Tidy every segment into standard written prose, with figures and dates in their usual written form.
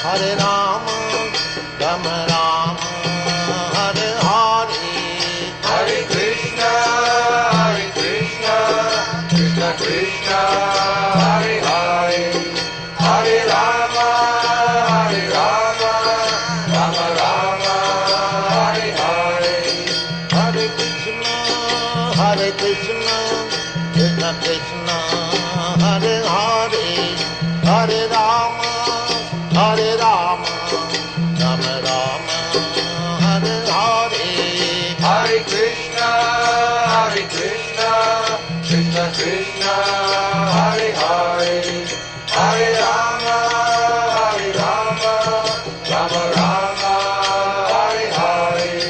Hare Rama, Rama Rama, Hare Hare, Hare Krishna, Krishna Krishna, Hare Hare, Hare Rama, Rama Rama, Hare Hare, Hare Krishna, Krishna Krishna, Hare Hare, Hare Rama, Rama Rama, Hare Hare, Hare Krishna, Krishna Krishna, Hare Hare, Hare Rama, Rama Rama, Hare Hare,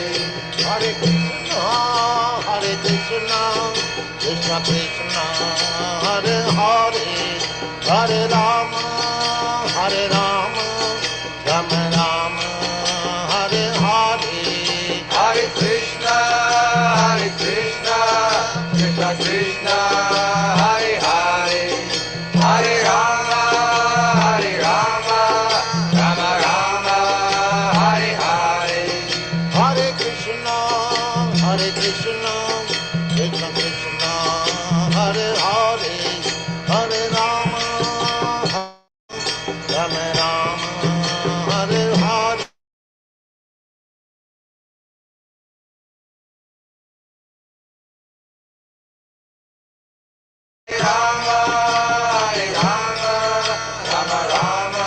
Hare Krishna, Krishna Krishna, Hare Hare, Hare Rama, Rama Rama, Hare Hare, Hare Krishna, Krishna Krishna, Hare Hare, Hare Rama, Rama Rama, Hare Hare, Hare Krishna, Krishna Krishna, Hare Hare, Hare Rama, Rama Rama, Hare Hare. Rama, Rama Rama,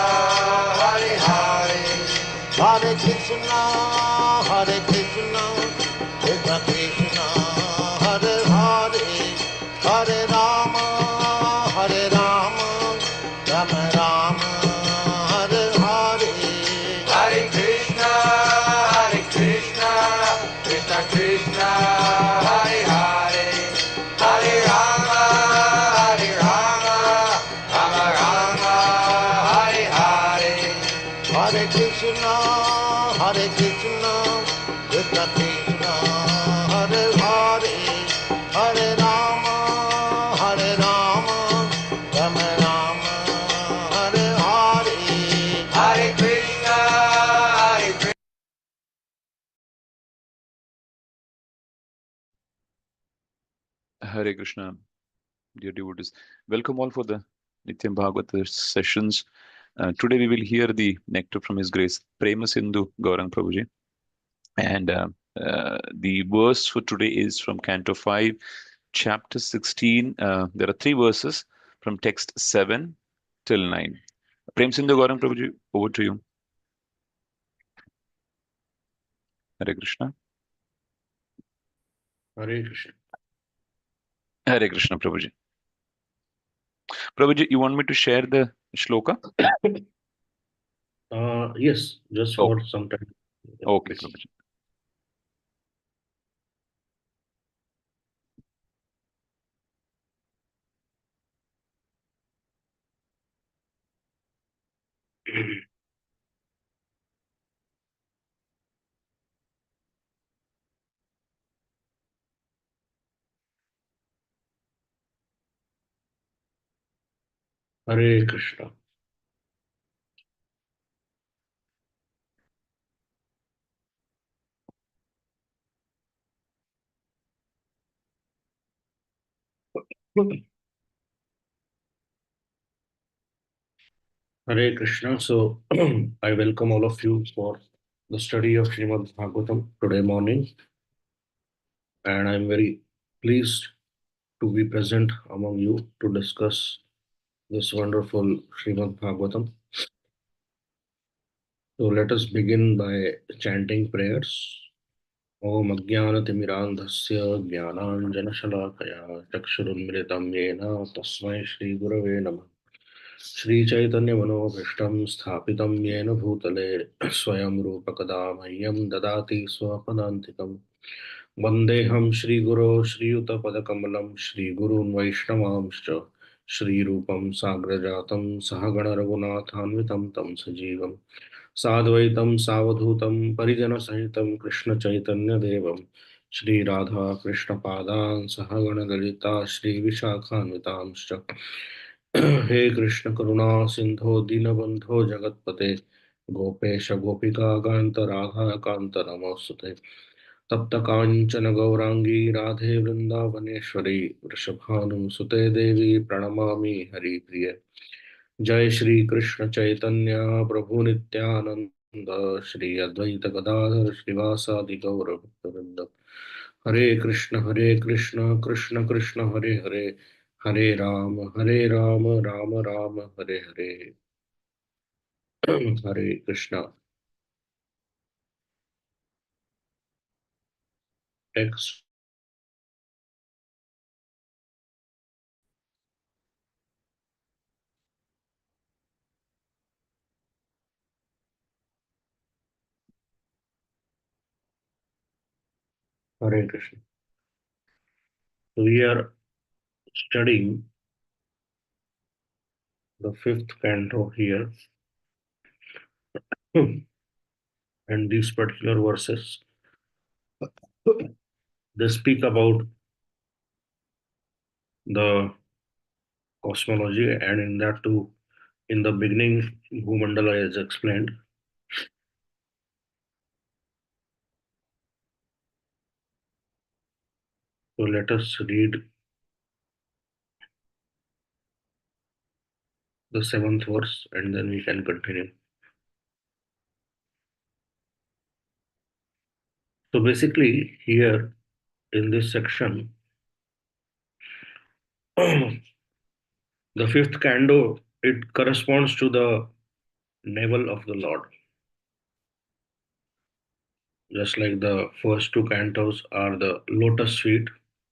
Hare Hare, Hare Krishna, Krishna Krishna, Hare Hare, Hare Rama, Rama Rama, Hare Hare, Hare Krishna, Krishna Krishna, Hare Hare, Hare Rama, Rama Rama, Hare Hare, Hare Krishna, Krishna Krishna, Hare Hare, Hare Rama, Rama Rama, Hare Hare, Hare Krishna, Hare Krishna, dear devotees. Welcome all for the Nityam Bhagavata sessions. Today we will hear the nectar from His Grace, Prema Sindhu Gauranga Prabhuji. And the verse for today is from Canto 5, Chapter 16. There are 3 verses from text 7 till 9. Prema Sindhu Gauranga Prabhuji, over to you. Hare Krishna. Hare Krishna. Hare Krishna, Prabhuji. Prabhuji, you want me to share the shloka? Yes, just for some time. Okay, Prabhuji. Hare Krishna. Hare Krishna. So I welcome all of you for the study of Srimad Bhagavatam today morning. And I'm very pleased to be present among you to discuss this wonderful Srimad Bhagavatam. So let us begin by chanting prayers. Om Ajnanatimirandhasya Jnananjanashalakaya Chakshurunmritam Yena Tasmai Shri Gurave Namah. Shri Chaitanya Manobhishtam Sthapitam Yena Bhutale Swayam Rupakada Mahyam Dadati Swapadantikam Vandeham Shri Guru Shri Yuta Padakamalam Shri Gurun Vaishnavamscha Shri Rupam Sagrajatam Sahagana Raghunathanvitam Tam Sajivam Sadvaitam Savadhutam Parijana Sahitam Krishna Chaitanya Devam Shri Radha Krishna Padan Sahagana Dalita Shri Vishakhanvitamscha He Krishna Karuna Sindho Dinabandho Jagatpate Gopesh गोपिकान्त Radhakant नमोस्तुते। तप्त काञ्चन गौरांगी राधे वृंदावनेश्वरी वृषभानुसुते देवी प्रणमामि हरिप्रिये। जय श्री कृष्ण चैतन्य प्रभु नित्यानंद श्री अद्वैत गदाधर श्रीवासादि गौर भक्तवृंद। हरे कृष्ण कृष्ण कृष्ण हरे हरे, हरे राम राम राम हरे हरे। हरे कृष्ण। टेक्स्ट। हरे Krishna. We are studying the fifth canto here, and these particular verses they speak about the cosmology, and in that too, in the beginning, Bhumandala is explained. So let us read the seventh verse and then we can continue. So basically, here in this section, the fifth canto, it corresponds to the navel of the Lord. Just like the first two cantos are the lotus feet,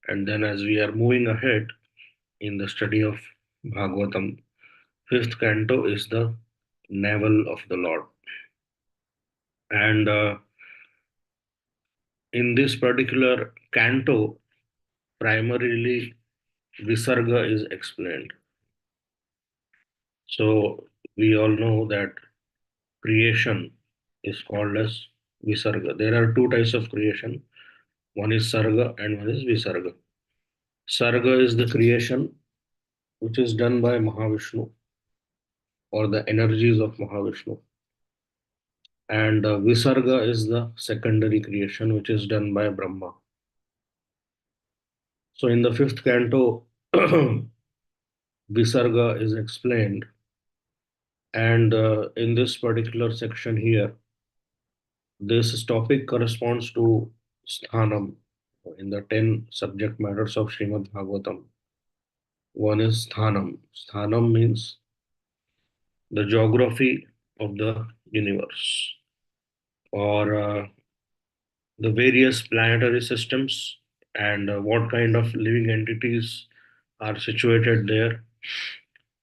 and then as we are moving ahead in the study of Bhagavatam, fifth canto is the navel of the Lord. And in this particular canto, primarily Visarga is explained. So we all know that creation is called as Visarga. There are two types of creation. One is Sarga and one is Visarga. Sarga is the creation which is done by Mahavishnu or the energies of Mahavishnu. And Visarga is the secondary creation which is done by Brahma. So in the fifth canto, Visarga is explained. And in this particular section here, this topic corresponds to Sthanam in the 10 subject matters of Srimad Bhagavatam. One is Sthanam. Sthanam means the geography of the universe, or the various planetary systems, and what kind of living entities are situated there,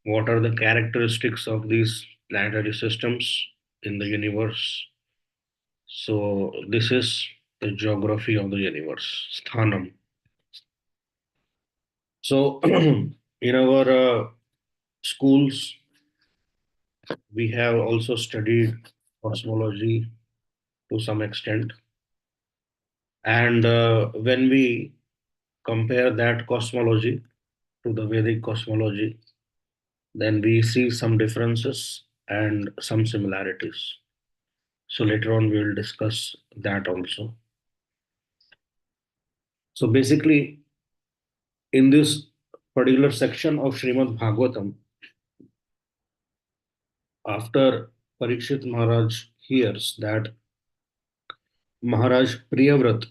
what are the characteristics of these planetary systems in the universe. So this is the geography of the universe, Sthanam. So in our schools, we have also studied cosmology to some extent. And when we compare that cosmology to the Vedic cosmology, then we see some differences and some similarities. So later on, we will discuss that also. So basically, in this particular section of Srimad Bhagavatam, after Parikshit Maharaj hears that Maharaj Priyavrat,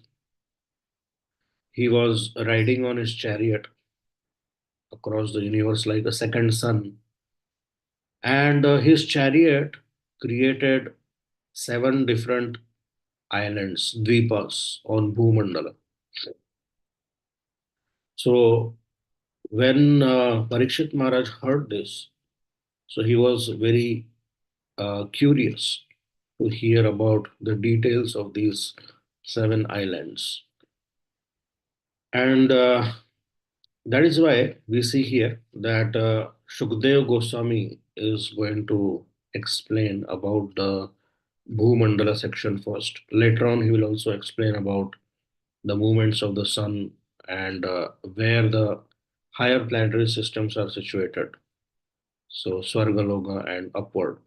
he was riding on his chariot across the universe like a second sun, and his chariot created seven different islands, dvipas on Bhumandala. So when Parikshit Maharaj heard this, so he was very curious to hear about the details of these seven islands. And that is why we see here that Shukdev Goswami is going to explain about the Bhumandala section first. Later on, he will also explain about the movements of the sun and where the higher planetary systems are situated. So, Swargaloka and upward.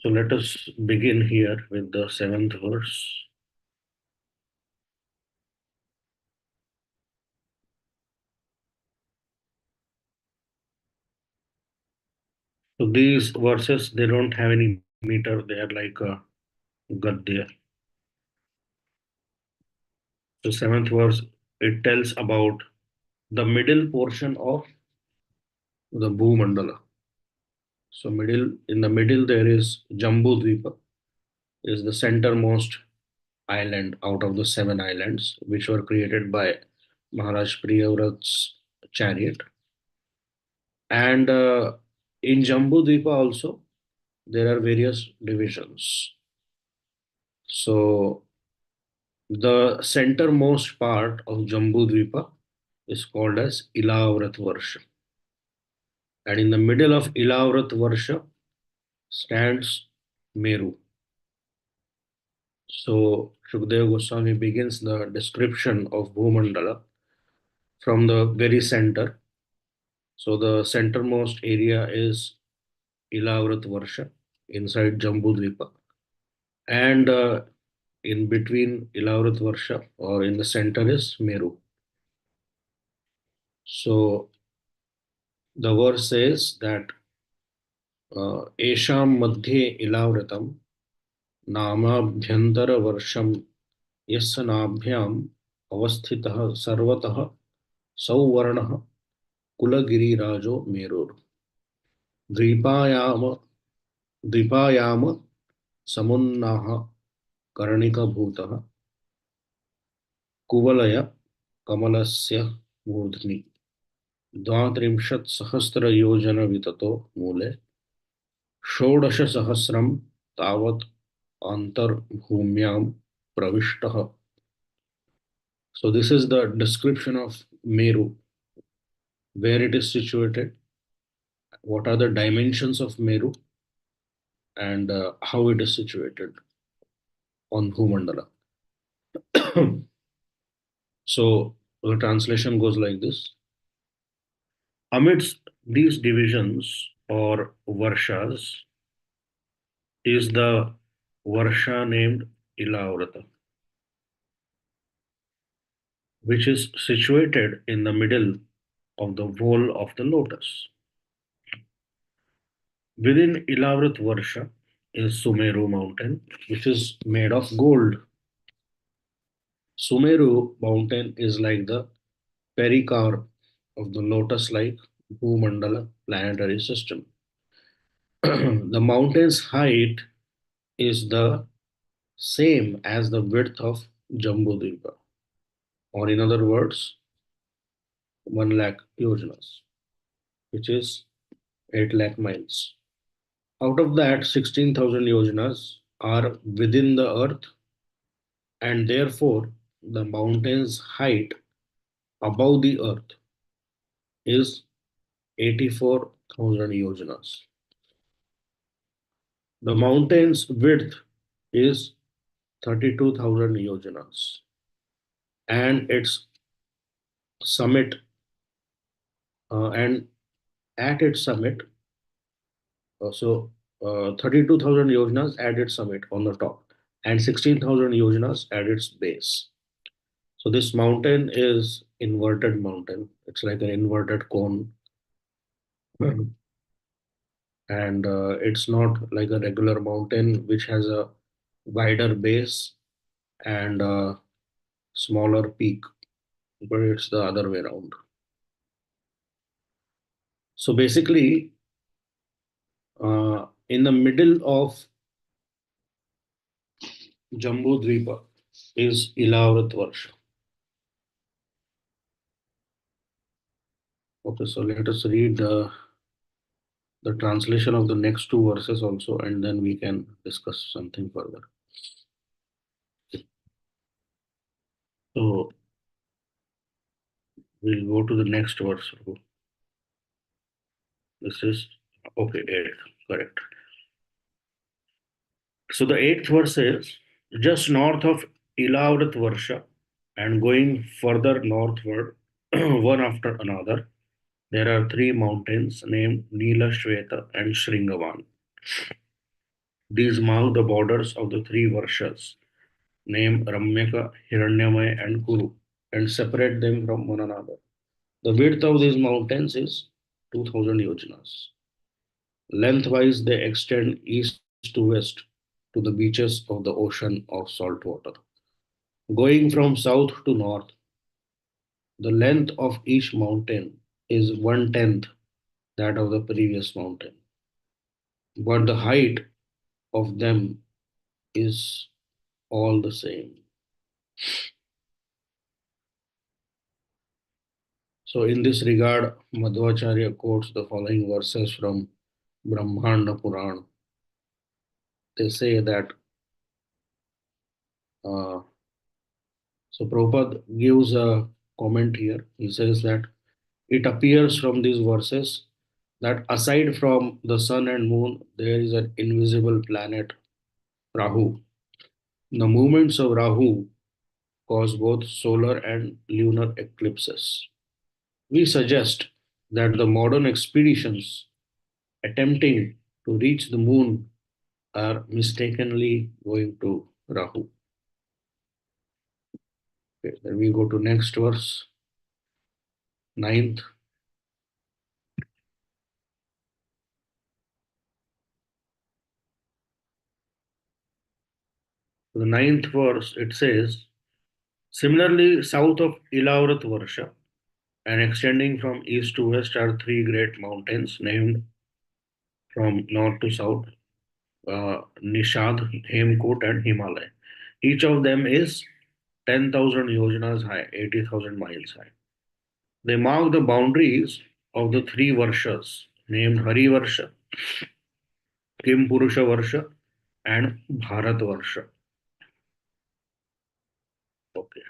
So let us begin here with the 7th verse. So these verses, they don't have any meter, they are like a gadya. So 7th verse, it tells about the middle portion of the Bhumandala. So in the middle there is Jambu Dvipa, is the centermost island out of the 7 islands which were created by Maharaj Priyavrat's chariot. And in Jambu Dvipa also there are various divisions. So the centermost part of Jambu Dvipa is called as Ilavrat Varsha. And in the middle of Ilavrat Varsha stands Meru. So Shukdev Goswami begins the description of Bhumandala from the very center. So the centermost area is Ilavrat Varsha inside Jambu Dvipa. And in between Ilavrat Varsha or in the center is Meru. So the verse says that Esham Madhye Ilavratam Namabhyantara Varsham Yassanabhyam Avasthitah Sarvatah Sauvarnah Kulagirirajo Merur Dvipayama Dvipayama Samunnaha Karnika Bhutah Kuvalaya Kamalasya Murdhni Dvatrimshat Sahasra Yojana Vitato Mule Shodasha Sahasram Tavat Antar Bhumyam Pravishtaha. So this is the description of Meru, where it is situated, what are the dimensions of Meru, and how it is situated on Bhumandala. So the translation goes like this. Amidst these divisions or varshas is the varsha named Ilavrata, which is situated in the middle of the whole of the lotus. Within Ilavrat Varsha is Sumeru mountain, which is made of gold. Sumeru mountain is like the pericarp of the lotus-like Bhumandala planetary system. The mountain's height is the same as the width of Jambudvipa, or in other words, 1 lakh yojanas, which is 8 lakh miles. Out of that, 16,000 yojanas are within the earth, and therefore the mountain's height above the earth is 84,000 yojanas. The mountain's width is 32,000 yojanas, and its summit and at its summit, so 32,000 yojanas at its summit on the top, and 16,000 yojanas at its base. So this mountain is inverted mountain. It's like an inverted cone, and it's not like a regular mountain which has a wider base and a smaller peak, but it's the other way around. So basically, in the middle of Jambu Dvipa is Ilavrat Varsha. Okay, so let us read the translation of the next two verses also, and then we can discuss something further. So we'll go to the next verse. This is okay, 8th, correct. So the 8th verse is just north of Ilavrat Varsha and going further northward, one after another, there are 3 mountains named Nila, Shweta, and Shringavan. These mark the borders of the three Varshas, named Ramyaka, Hiranyamaya, and Kuru, and separate them from one another. The width of these mountains is 2000 yojanas. Lengthwise, they extend east to west to the beaches of the ocean of salt water. Going from south to north, the length of each mountain is one tenth that of the previous mountain, but the height of them is all the same. So, in this regard, Madhvacharya quotes the following verses from Brahmanda Puran. They say that, uh, so Prabhupada gives a comment here. He says that it appears from these verses that aside from the sun and moon, there is an invisible planet, Rahu. The movements of Rahu cause both solar and lunar eclipses. We suggest that the modern expeditions attempting to reach the moon are mistakenly going to Rahu. Okay, then we go to next verse, ninth. The ninth verse it says, similarly, south of Ilavrat Varsha and extending from east to west are three great mountains named from north to south, Nishad, Hemkut, and Himalaya. Each of them is 10,000 yojanas high, 80,000 miles high. They mark the boundaries of the three Varshas named Hari Varsha, Kim Purusha Varsha, and Bharat Varsha. Okay.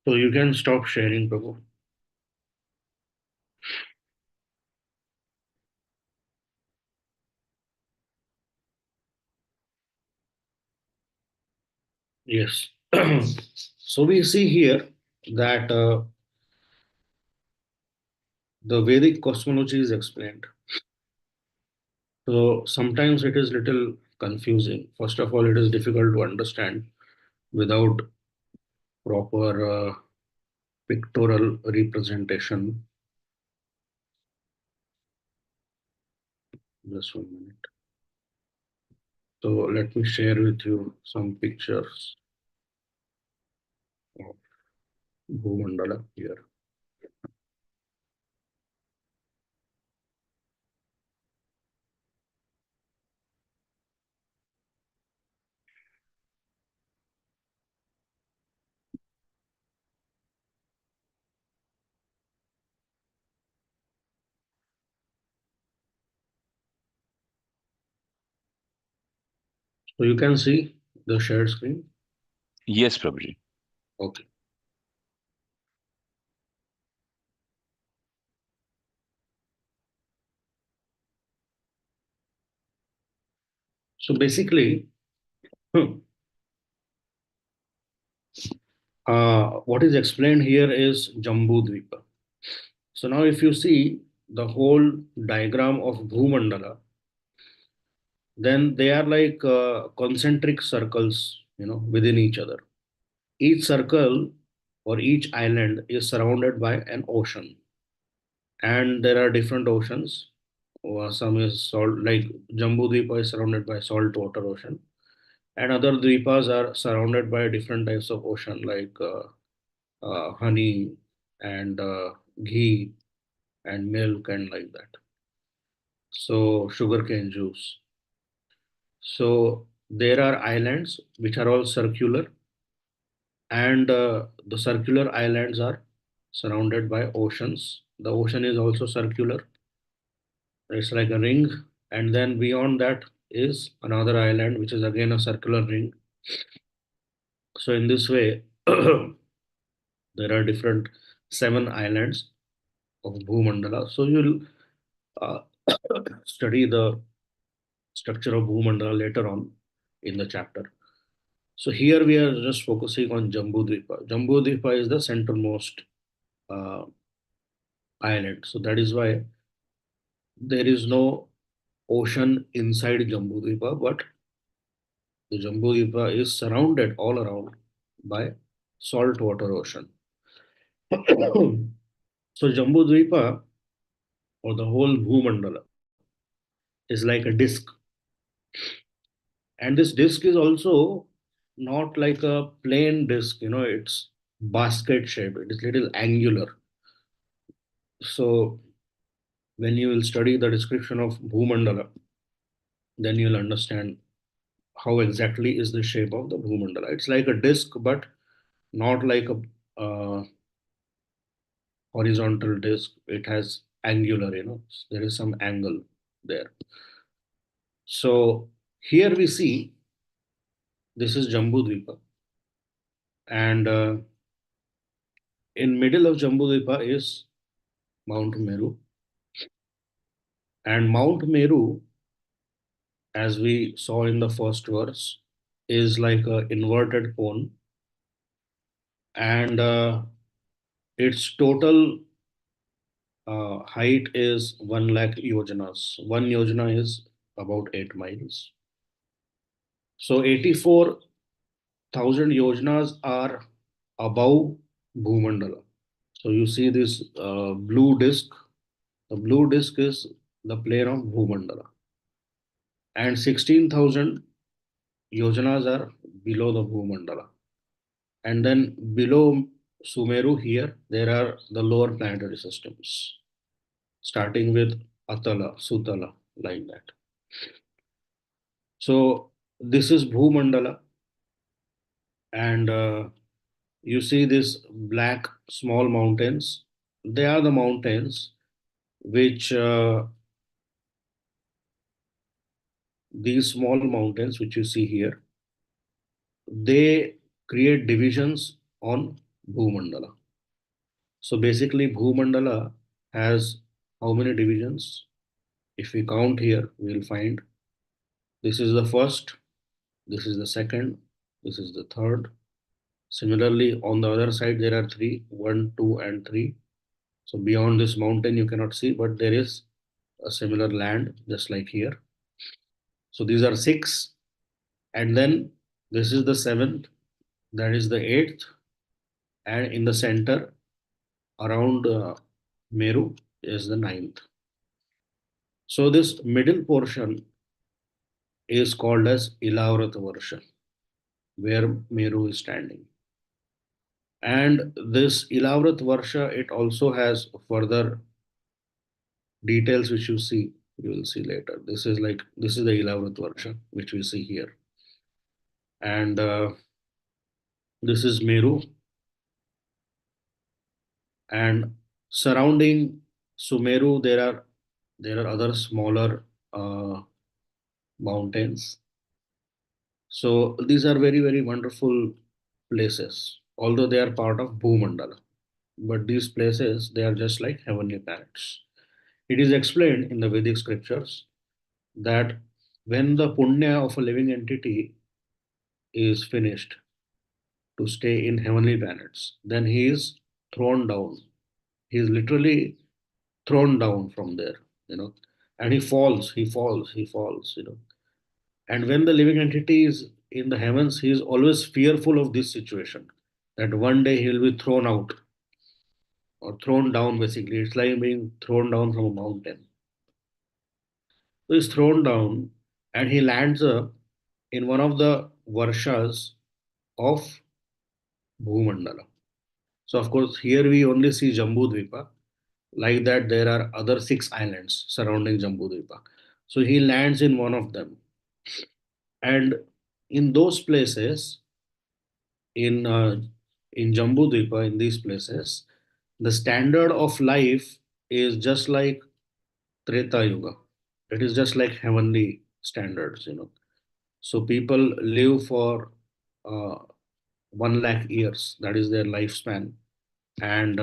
So you can stop sharing, Prabhu. Yes. So we see here that the Vedic cosmology is explained. So sometimes it is little confusing. First of all, it is difficult to understand without proper pictorial representation. Just 1 minute. So let me share with you some pictures of Bhumandala here. So you can see the shared screen. Yes, Prabhuji. Okay. So basically, what is explained here is Jambu Dvipa. So now if you see the whole diagram of Bhumandala, then they are like concentric circles, within each other. Each circle or each island is surrounded by an ocean, and there are different oceans. Some is salt, like Jambu Dvipa is surrounded by salt water ocean, and other dvipas are surrounded by different types of ocean, like honey and ghee and milk and like that. So sugarcane juice. So there are islands which are all circular, and the circular islands are surrounded by oceans. The ocean is also circular. It's like a ring, and then beyond that is another island which is again a circular ring. So in this way, there are different seven islands of Bhumandala. So you'll uh, study the structure of Bhumandala later on in the chapter. So here we are just focusing on Jambudvipa. Jambudvipa is the centermost uh, island. So that is why there is no ocean inside Jambudvipa, but the Jambudvipa is surrounded all around by saltwater ocean. So Jambudvipa, or the whole Bhumandala, is like a disc, and this disc is also not like a plain disc. It's basket shape. It is little angular. So when you will study the description of Bhumandala, then you'll understand how exactly is the shape of the Bhumandala. It's like a disc, but not like a horizontal disc. It has angular, there is some angle there. So here we see this is Jambudvipa, and in middle of Jambudvipa is Mount Meru, and Mount Meru, as we saw in the first verse, is like a inverted cone, and its total height is 1 lakh yojanas. One yojana is about 8 miles. So 84,000 yojanas are above Bhumandala. So you see this blue disk. The blue disk is the plane of Bhumandala. And 16,000 yojanas are below the Bhumandala. And then below Sumeru here, there are the lower planetary systems, starting with Atala, Sutala, like that. So this is Bhumandala, and you see these black small mountains. They are the mountains which these small mountains which you see here, they create divisions on Bhumandala. So basically, Bhumandala has how many divisions? If we count here, we will find this is the first, this is the second, this is the third. Similarly, on the other side, there are three, one, two, and three. So beyond this mountain, you cannot see, but there is a similar land just like here. So these are six, and then this is the seventh, that is the eighth, and in the center around Meru is the ninth. So this middle portion is called as Ilavrata Varsha, where Meru is standing. And this Ilavrat Varsha, it also has further details which you will see later. This is the Ilavrat Varsha, which we see here. And this is Meru. And surrounding Sumeru, there are other smaller mountains. So these are very, very wonderful places, although they are part of Bhumandala. But these places, they are just like heavenly planets. It is explained in the Vedic scriptures that when the punya of a living entity is finished to stay in heavenly planets, then he is thrown down. He is literally thrown down from there, and he falls. And when the living entity is in the heavens, he is always fearful of this situation that one day he will be thrown out or thrown down, basically. It's like being thrown down from a mountain. So he's thrown down and he lands up in one of the varshas of Bhumandala. So, of course, here we only see Jambudvipa. Like that, there are other six islands surrounding Jambudvipa. So he lands in one of them. And in those places, in uh, in Jambudvipa, in these places, the standard of life is just like Treta Yuga. It is just like heavenly standards. So people live for uh, 1 lakh years. That is their lifespan, and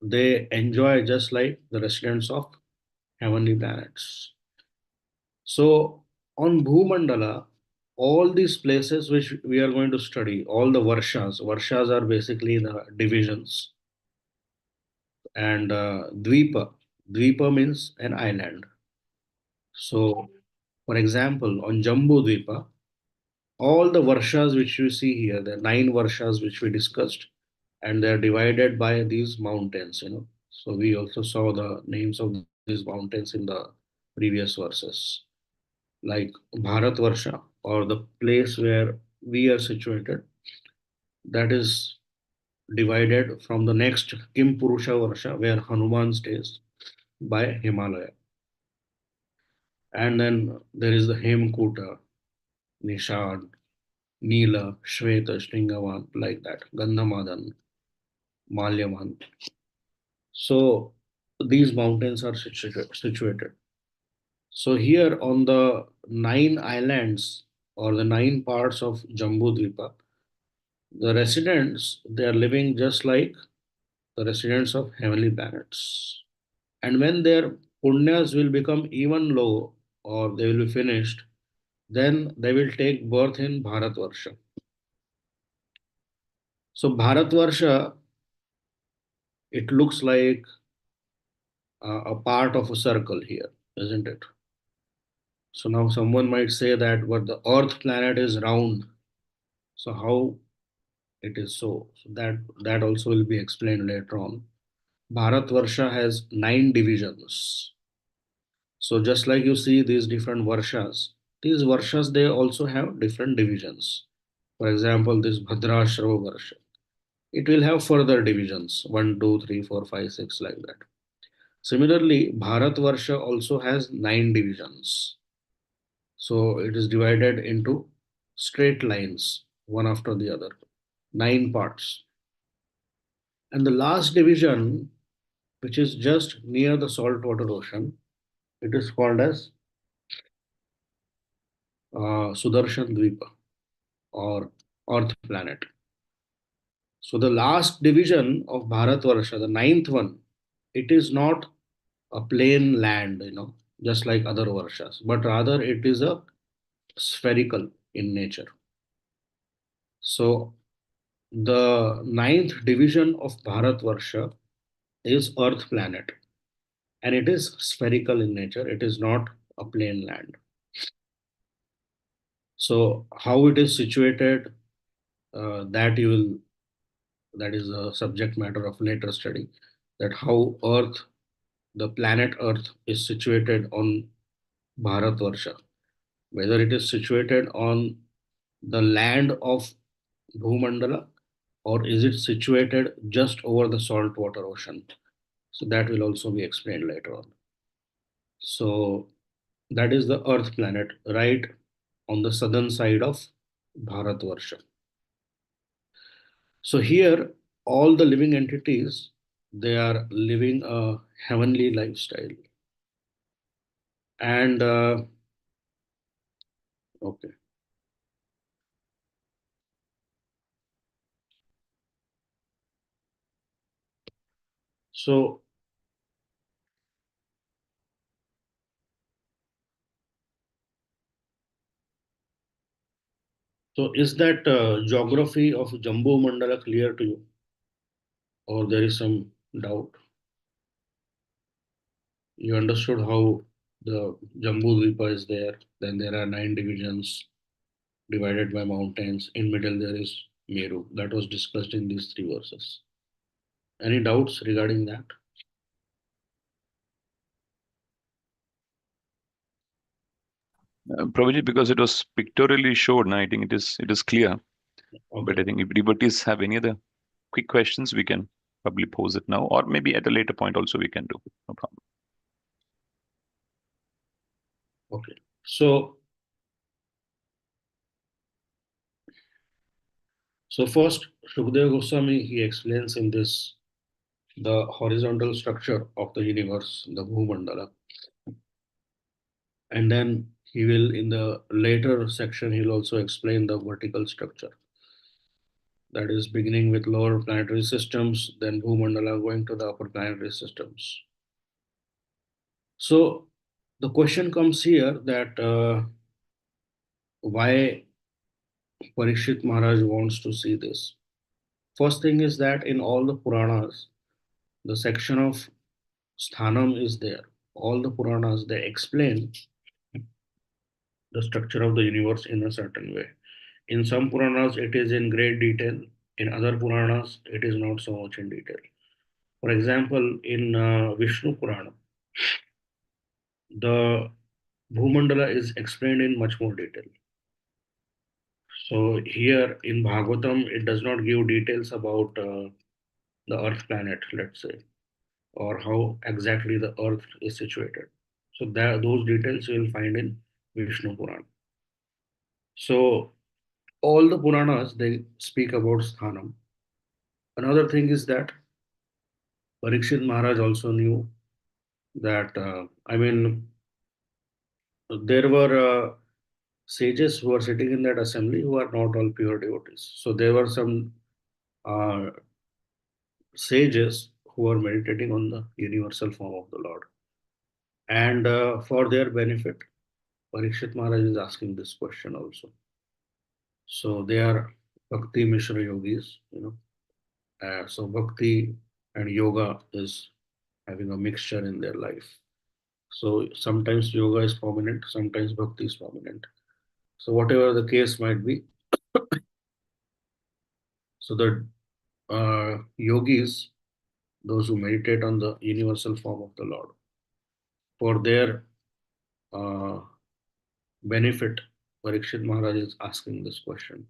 they enjoy just like the residents of heavenly planets. So on Bhumandala, all these places which we are going to study, all the varshas are basically the divisions, and Dvipa. Dvipa means an island. So, for example, on Jambu Dvipa, all the varshas which you see here, the nine varshas which we discussed, and they are divided by these mountains, So we also saw the names of these mountains in the previous verses, like Bharat Varsha, or the place where we are situated, that is divided from the next Kim Purusha Varsha, where Hanuman stays, by Himalaya. And then there is the Hemkuta, Nishad, Neela, Shweta, Shringavan, like that, Gandhamadan, Malyavan. So these mountains are situated. So here on the nine islands or the nine parts of Jambudvipa, the residents, they are living just like the residents of heavenly planets. And when their punyas will become even low or they will be finished, then they will take birth in Bharatvarsha. So Bharatvarsha, it looks like a part of a circle here, isn't it? So now someone might say that, but the Earth planet is round. So how it is so? So that also will be explained later on. Bharatvarsha has nine divisions. So just like you see these varshas they also have different divisions. For example, this Bhadrashrava Varsha, it will have further divisions 1, 2, 3, 4, 5, 6, like that. Similarly, Bharat Varsha also has nine divisions. So it is divided into straight lines, one after the other, nine parts. And the last division, which is just near the saltwater ocean, it is called as Sudarshan Dvipa, or Earth planet. So the last division of Bharatvarsha, the ninth one, it is not a plain land, just like other Varshas, but rather it is a spherical in nature. So the ninth division of Bharatvarsha is Earth planet, and it is spherical in nature. It is not a plain land. So how it is situated, that you will that is a subject matter of later study. That how Earth, the planet Earth, is situated on Bharatvarsha, whether it is situated on the land of Bhumandala, or is it situated just over the saltwater ocean. So that will also be explained later on. So that is the Earth planet right on the southern side of Bharatvarsha. So here, all the living entities, they are living a heavenly lifestyle. And okay, so is that geography of Jambu Mandala clear to you, or there is some doubt? You understood how the Jambu Dvipa is there. Then there are nine divisions divided by mountains. In middle there is Meru. That was discussed in these three verses. Any doubts regarding that? Probably because it was pictorially showed, I think it is clear. But Okay, I think if devotees have any other quick questions, we can probably pose it now, or maybe at a later point also we can do. No problem. okay. So first, Shukdev Goswami, he explains in this the horizontal structure of the universe, the Bhumandala, and then he will, in the later section, he'll also explain the vertical structure. That is beginning with lower planetary systems, then Bhumandala going to the upper planetary systems. So the question comes here that why Parikshit Maharaj wants to see this. First thing is that in all the Puranas, the section of Sthanam is there. All the Puranas, they explain the structure of the universe in a certain way. In some Puranas, it is in great detail. In other Puranas, it is not so much in detail. For example, in Vishnu Purana, the Bhumandala is explained in much more detail. So here in Bhagavatam, it does not give details about the Earth planet, let's say, or how exactly the Earth is situated. So those details you will find in Vishnu Purana. So all the Puranas they speak about Sthanam. Another thing is that Parikshit Maharaj also knew that there were sages who were sitting in that assembly who are not all pure devotees. So there were some uh, sages who were meditating on the universal form of the Lord. And for their benefit, Parikshit Maharaj is asking this question also. So they are Bhakti Mishra yogis, so Bhakti and yoga is having a mixture in their life. So sometimes yoga is prominent, sometimes Bhakti is prominent. So whatever the case might be, so the yogis, those who meditate on the universal form of the Lord, for their uh, benefit, Parikshit Maharaj is asking this question.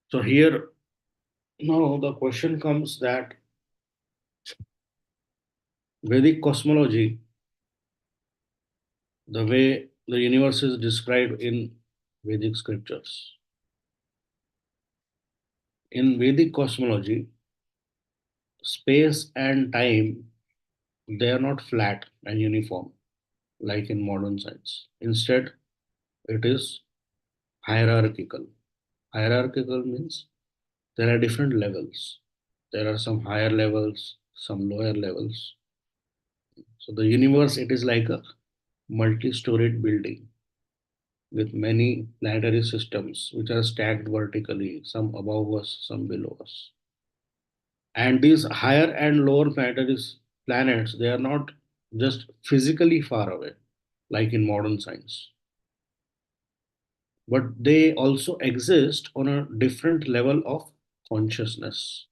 So here now the question comes that Vedic cosmology, the way the universe is described in Vedic scriptures. In Vedic cosmology, space and time they are not flat and uniform like in modern science. Instead, it is hierarchical. Hierarchical means there are different levels. There are some higher levels, some lower levels. So the universe it is like a multi-storied building with many planetary systems which are stacked vertically, some above us, some below us. And these higher and lower planetary planets, they are not just physically far away, like in modern science, but they also exist on a different level of consciousness,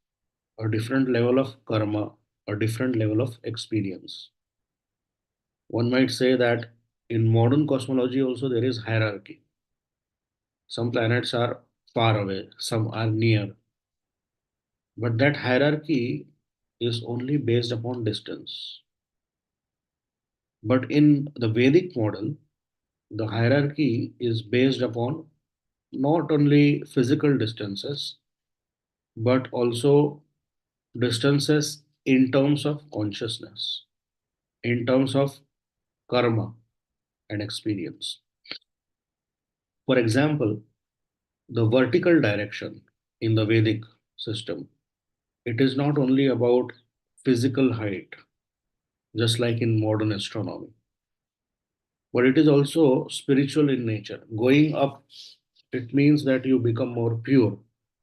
a different level of karma, a different level of experience. One might say that in modern cosmology also there is hierarchy. Some planets are far away, some are near, but that hierarchy is only based upon distance. But in the Vedic model, the hierarchy is based upon not only physical distances, but also distances in terms of consciousness, in terms of karma and experience. For example, the vertical direction in the Vedic system, it is not only about physical height, just like in modern astronomy, but it is also spiritual in nature. Going up, it means that you become more pure,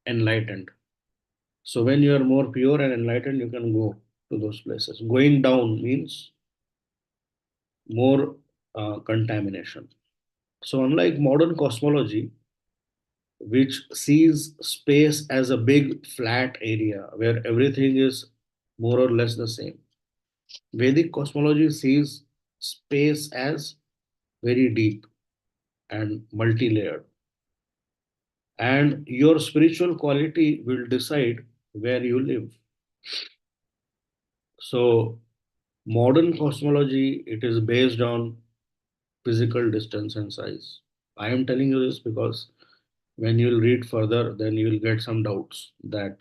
enlightened. So when you are more pure and enlightened, you can go to those places. Going down means more contamination. So unlike modern cosmology, which sees space as a big flat area where everything is more or less the same, Vedic cosmology sees space as very deep and multi-layered. And your spiritual quality will decide where you live. So modern cosmology, it is based on physical distance and size. I am telling you this because when you will read further, then you will get some doubts that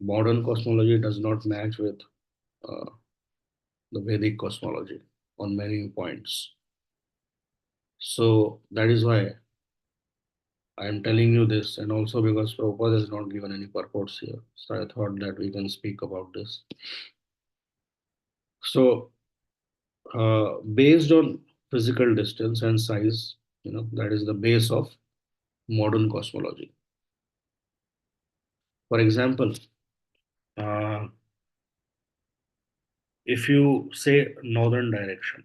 modern cosmology does not match with uh, the Vedic cosmology on many points. So that is why I am telling you this, and also because Prabhupada has not given any purports here. So I thought that we can speak about this. So, based on physical distance and size, that is the base of modern cosmology. For example, uh, if you say northern direction,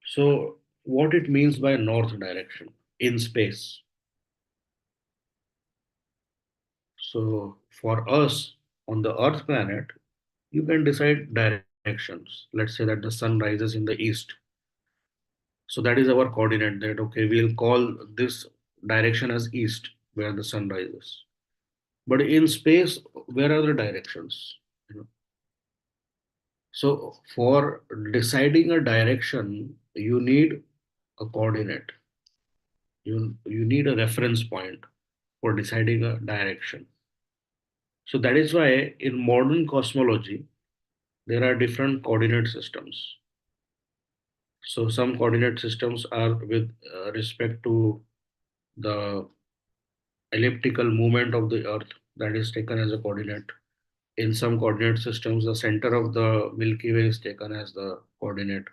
so what it means by north direction in space. So for us on the Earth planet, you can decide directions. Let's say that the sun rises in the east. So that is our coordinate that, okay, we'll call this direction as east where the sun rises. But in space, where are the directions? You know? So for deciding a direction, you need a coordinate. You need a reference point for deciding a direction. So that is why in modern cosmology, there are different coordinate systems. So some coordinate systems are with respect to the elliptical movement of the Earth, that is taken as a coordinate. In some coordinate systems, the center of the Milky Way is taken as the coordinate.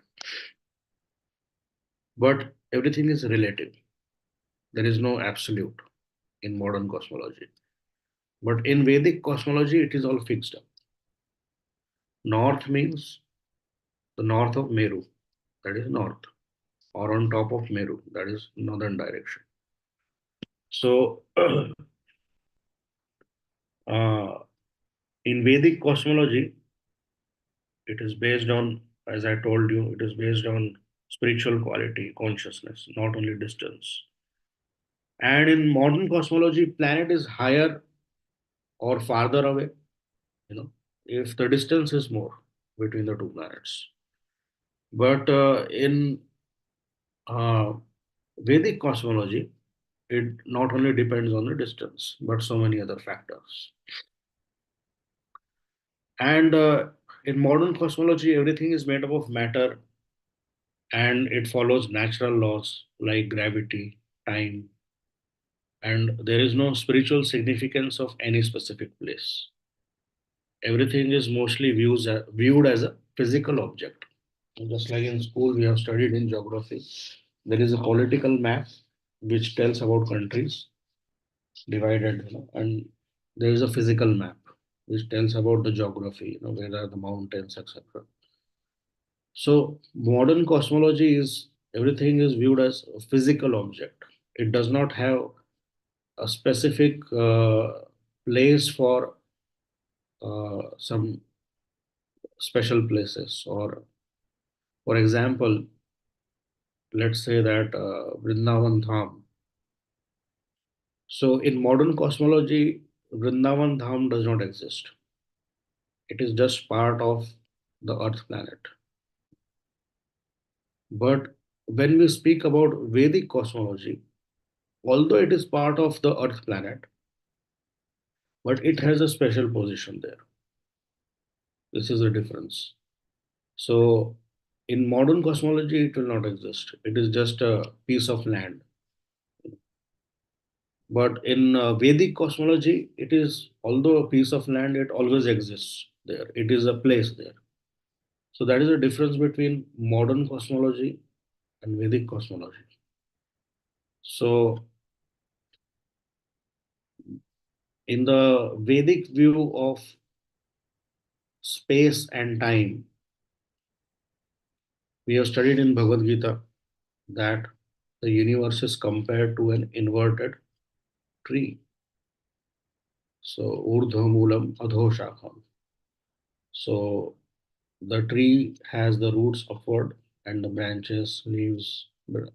But everything is relative. There is no absolute in modern cosmology. But in Vedic cosmology, it is all fixed up. North means the north of Meru, that is north, or on top of Meru, that is northern direction. So, uh, in Vedic cosmology, it is based on, as I told you, it is based on spiritual quality, consciousness, not only distance. And in modern cosmology, planet is higher or farther away, you know, if the distance is more between the two planets. But in uh, Vedic cosmology, it not only depends on the distance, but so many other factors. And in modern cosmology, everything is made up of matter and it follows natural laws like gravity, time, and there is no spiritual significance of any specific place. Everything is mostly viewed as a physical object. Just like in school, we have studied in geography, there is a political map which tells about countries divided, and there is a physical map which tells about the geography, where are the mountains, etc. So modern cosmology is everything is viewed as a physical object. It does not have a specific place for some special places. Or, for example, let's say that Vrindavan Dham. So in modern cosmology, Vrindavan Dham does not exist. It is just part of the Earth planet. But when we speak about Vedic cosmology, although it is part of the Earth planet, but it has a special position there. This is the difference. So, in modern cosmology, it will not exist. It is just a piece of land. But in Vedic cosmology, it is, although a piece of land, it always exists there. It is a place there. So, that is the difference between modern cosmology and Vedic cosmology. So, in the Vedic view of space and time, we have studied in Bhagavad Gita that the universe is compared to an inverted tree. So urdhva moolam adho shakham. So the tree has the roots upward and the branches, leaves,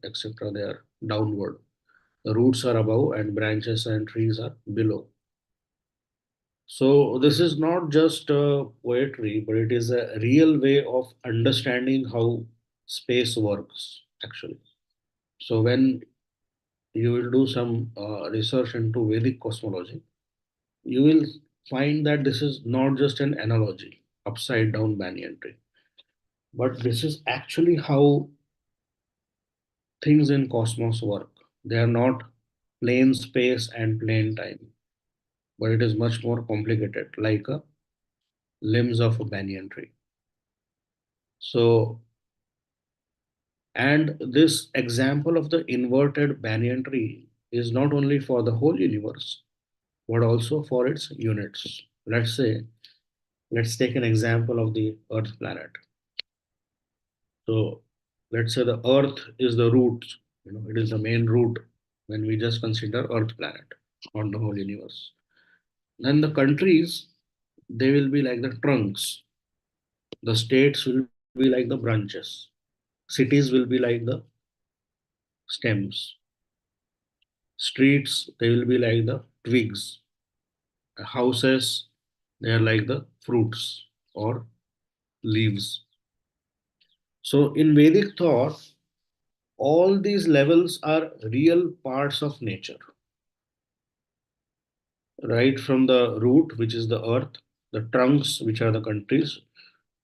etc. They are downward. The roots are above and branches and trees are below. So this is not just poetry, but it is a real way of understanding how space works actually. So when you will do some research into Vedic cosmology, you will find that this is not just an analogy, upside down banyan tree, but this is actually how things in cosmos work. They are not plain space and plain time, but it is much more complicated, like a limbs of a banyan tree. So, and this example of the inverted banyan tree is not only for the whole universe, but also for its units. Let's say Let's take an example of the Earth planet. So let's say the Earth is the root, it is the main root when we just consider Earth planet, not the whole universe. Then the countries, they will be like the trunks. The states will be like the branches. Cities will be like the stems. Streets, they will be like the twigs. Houses, they are like the fruits or leaves. So in Vedic thought, all these levels are real parts of nature, right from the root, which is the earth, the trunks, which are the countries,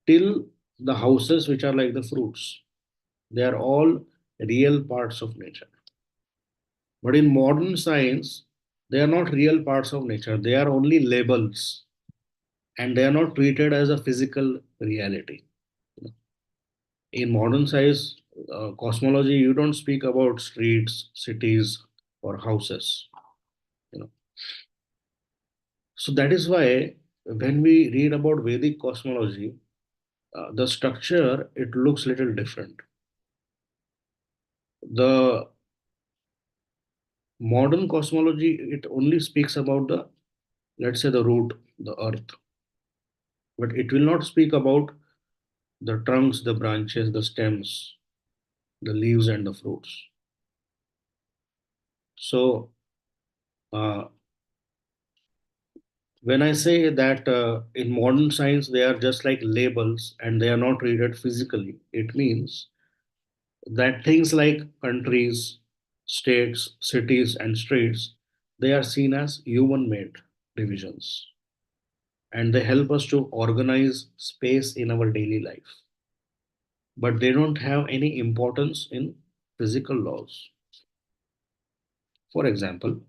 till the houses, which are like the fruits. They are all real parts of nature. But in modern science, they are not real parts of nature. They are only labels, and they are not treated as a physical reality. In modern science, cosmology, you don't speak about streets, cities, or houses. You know, so that is why when we read about Vedic cosmology, the structure it looks little different. The modern cosmology it only speaks about the, let's say, the root, the earth, but it will not speak about the trunks, the branches, the stems, the leaves, and the fruits. So uh, when I say that in modern science they are just like labels and they are not treated physically, it means that things like countries, states, cities, and streets, they are seen as human made divisions, and they help us to organize space in our daily life. But they don't have any importance in physical laws. For example,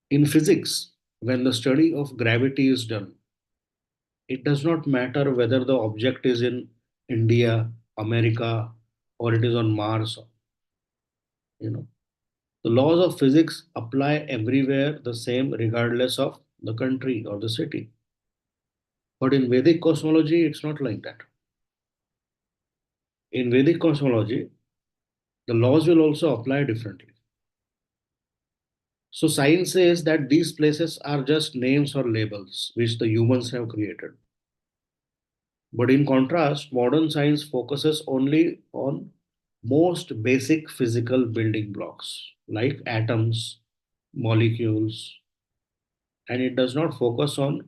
in physics, when the study of gravity is done, it does not matter whether the object is in India, America, or it is on Mars. You know, the laws of physics apply everywhere the same, regardless of the country or the city. But in Vedic cosmology, it's not like that. In Vedic cosmology, the laws will also apply differently. So science says that these places are just names or labels which the humans have created. But in contrast, modern science focuses only on most basic physical building blocks like atoms, molecules, and it does not focus on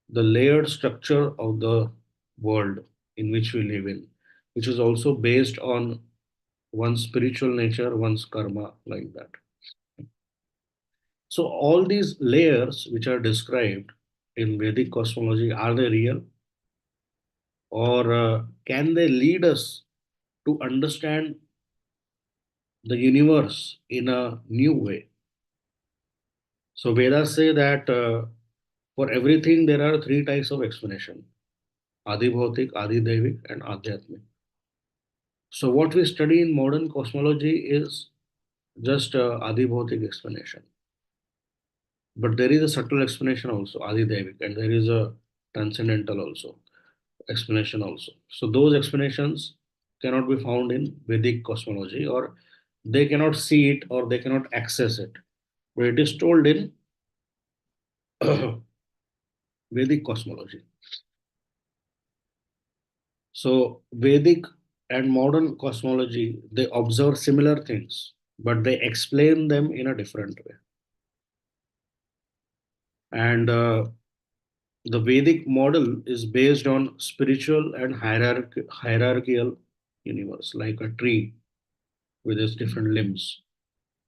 the layered structure of the world in which we live in, which is also based on one's spiritual nature, one's karma, like that. So, all these layers which are described in Vedic cosmology, are they real? Or can they lead us to understand the universe in a new way? So Vedas say that for everything there are three types of explanation: Adi Bhautik, Adi Devik, and Adhyatmik. So what we study in modern cosmology is just Adi Bhautik explanation. But there is a subtle explanation also, Adi Devik, and there is a transcendental also explanation also. So those explanations cannot be found in Vedic cosmology, or they cannot see it or they cannot access it. But it is told in Vedic cosmology. So Vedic and modern cosmology, they observe similar things, but they explain them in a different way. And the Vedic model is based on spiritual and hierarchical universe, like a tree with its different limbs.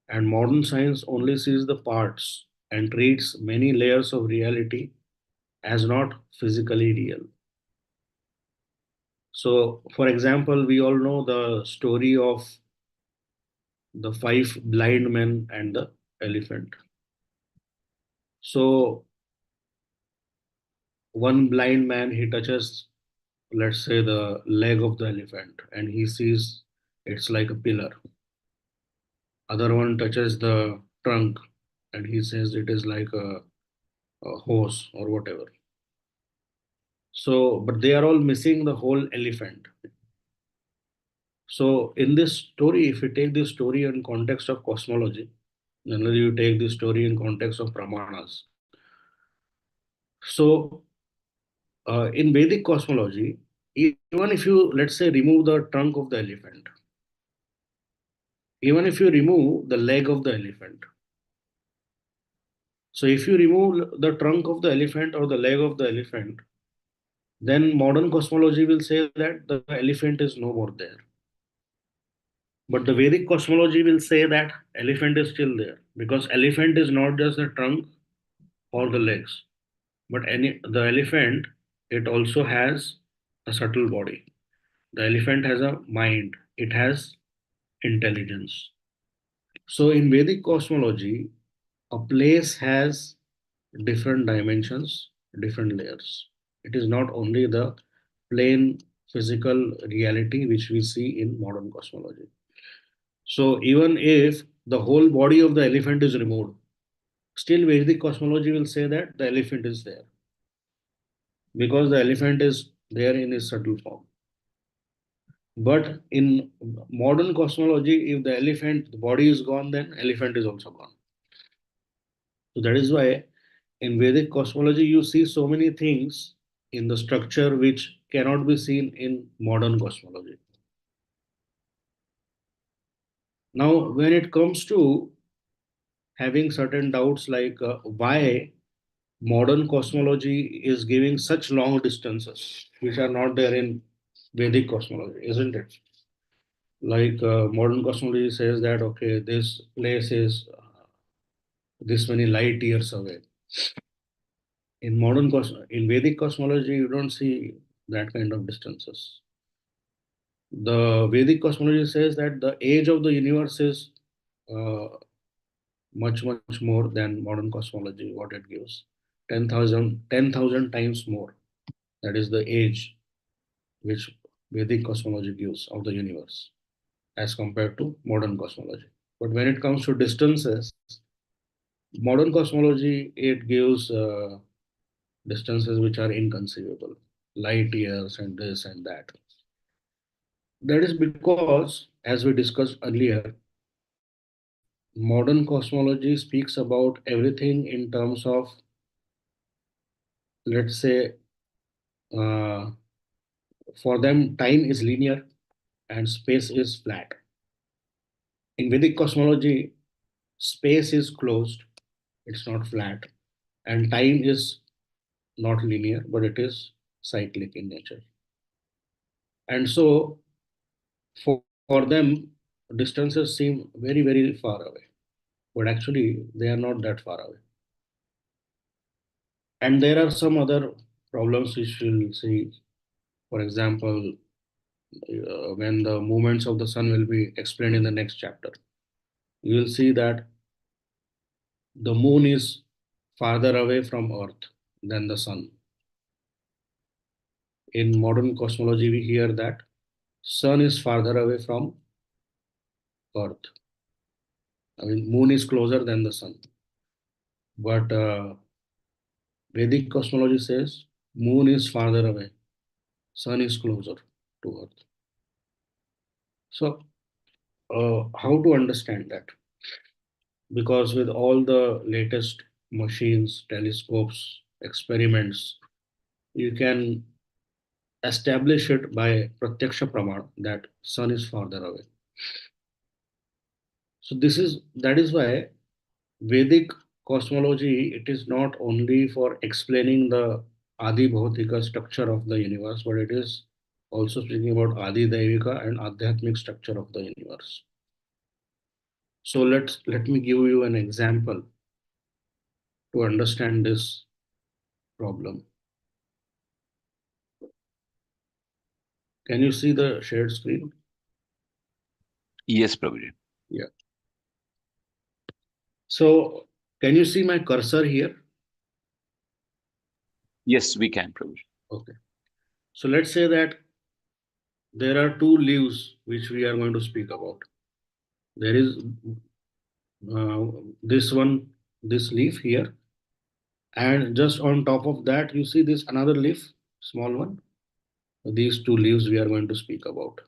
And modern science only sees the parts and treats many layers of reality as not physically real. So, for example, we all know the story of the five blind men and the elephant. So, one blind man he touches, let's say, the leg of the elephant and he sees it's like a pillar. Other one touches the trunk and he says it is like a horse or whatever. So, but they are all missing the whole elephant. So, in this story, if you take this story in context of cosmology, generally you take this story in context of pramanas. So, in Vedic cosmology, even if you, let's say, remove the trunk of the elephant, even if you remove the leg of the elephant, so if you remove the trunk of the elephant or the leg of the elephant, then modern cosmology will say that the elephant is no more there. But the Vedic cosmology will say that elephant is still there, because elephant is not just the trunk or the legs, but the elephant, it also has a subtle body. The elephant has a mind, it has intelligence. So in Vedic cosmology, a place has different dimensions, different layers. It is not only the plain physical reality which we see in modern cosmology. So even if the whole body of the elephant is removed, still Vedic cosmology will say that the elephant is there, because the elephant is there in its subtle form. But in modern cosmology, if the elephant, the body is gone, then elephant is also gone. So that is why in Vedic cosmology, you see so many things in the structure which cannot be seen in modern cosmology. Now, when it comes to having certain doubts like why modern cosmology is giving such long distances, which are not there in Vedic cosmology, isn't it? Like modern cosmology says that, okay, this place is this many light years away. In Vedic cosmology, you don't see that kind of distances. The Vedic cosmology says that the age of the universe is uh, much more than modern cosmology, what it gives. 10,000 times more. That is the age which Vedic cosmology gives of the universe as compared to modern cosmology. But when it comes to distances, modern cosmology, it gives distances which are inconceivable, light years and this and that. That is because, as we discussed earlier, modern cosmology speaks about everything in terms of, let's say, uh, for them, time is linear and space is flat. In Vedic cosmology, space is closed, it's not flat, and time is not linear, but it is cyclic in nature. And so, for them, distances seem very far away, but actually, they are not that far away. And there are some other problems which we'll see. For example, when the movements of the sun will be explained in the next chapter, you will see that the moon is farther away from Earth than the sun. In modern cosmology, we hear that sun is farther away from Earth. I mean, moon is closer than the sun. But Vedic cosmology says moon is farther away, sun is closer to Earth. So, how to understand that? Because with all the latest machines, telescopes, experiments, you can establish it by pratyaksha praman that sun is farther away. So that is why Vedic cosmology, it is not only for explaining the Adi Bhautika structure of the universe, but it is also speaking about Adi Daivika and Adhyatmic structure of the universe. So let me give you an example to understand this problem. Can you see the shared screen? Yes, Prabhuji. Yeah. So can you see my cursor here? Yes, we can, Prabhuji. Okay. So let's say that there are two leaves which we are going to speak about. There is uh, this one, this leaf here, and just on top of that, you see this another leaf small one. These two leaves we are going to speak about.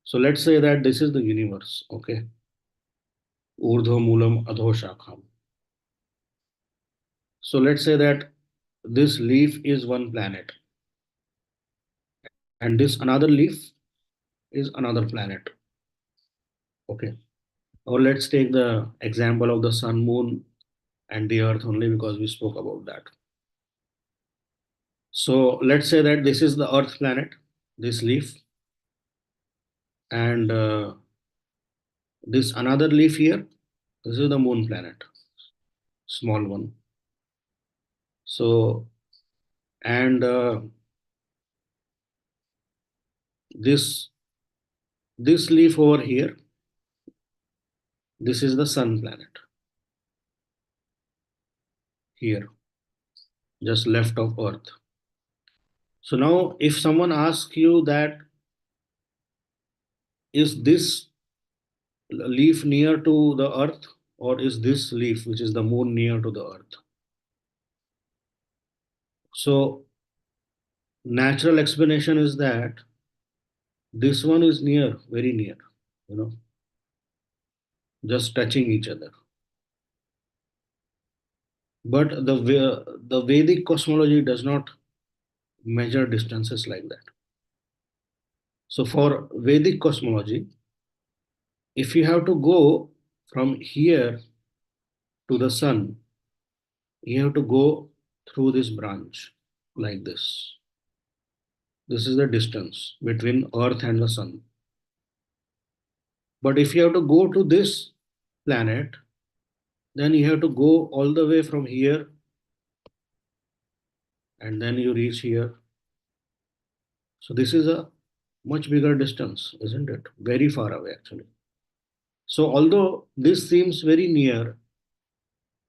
So let's say that this is the universe, okay? Urdhva Moolam Adho Shakham. So let's say that this leaf is one planet, and this another leaf is another planet, okay? Or let's take the example of the sun, moon, and the earth only because we spoke about that. So let's say that this is the earth planet, this leaf, and this another leaf here, this is the moon planet, small one. So, and this this leaf over here, this is the sun planet here, just left of earth. So now if someone asks you that is this leaf near to the earth, or is this leaf which is the moon near to the earth? So natural explanation is that this one is near, very near, you know, just touching each other. But the Vedic cosmology does not measure distances like that. So for Vedic cosmology, if you have to go from here to the sun, you have to go through this branch like this. This is the distance between earth and the sun. But if you have to go to this planet, then you have to go all the way from here and then you reach here. So this is a much bigger distance, isn't it? Very far away, actually. So although this seems very near,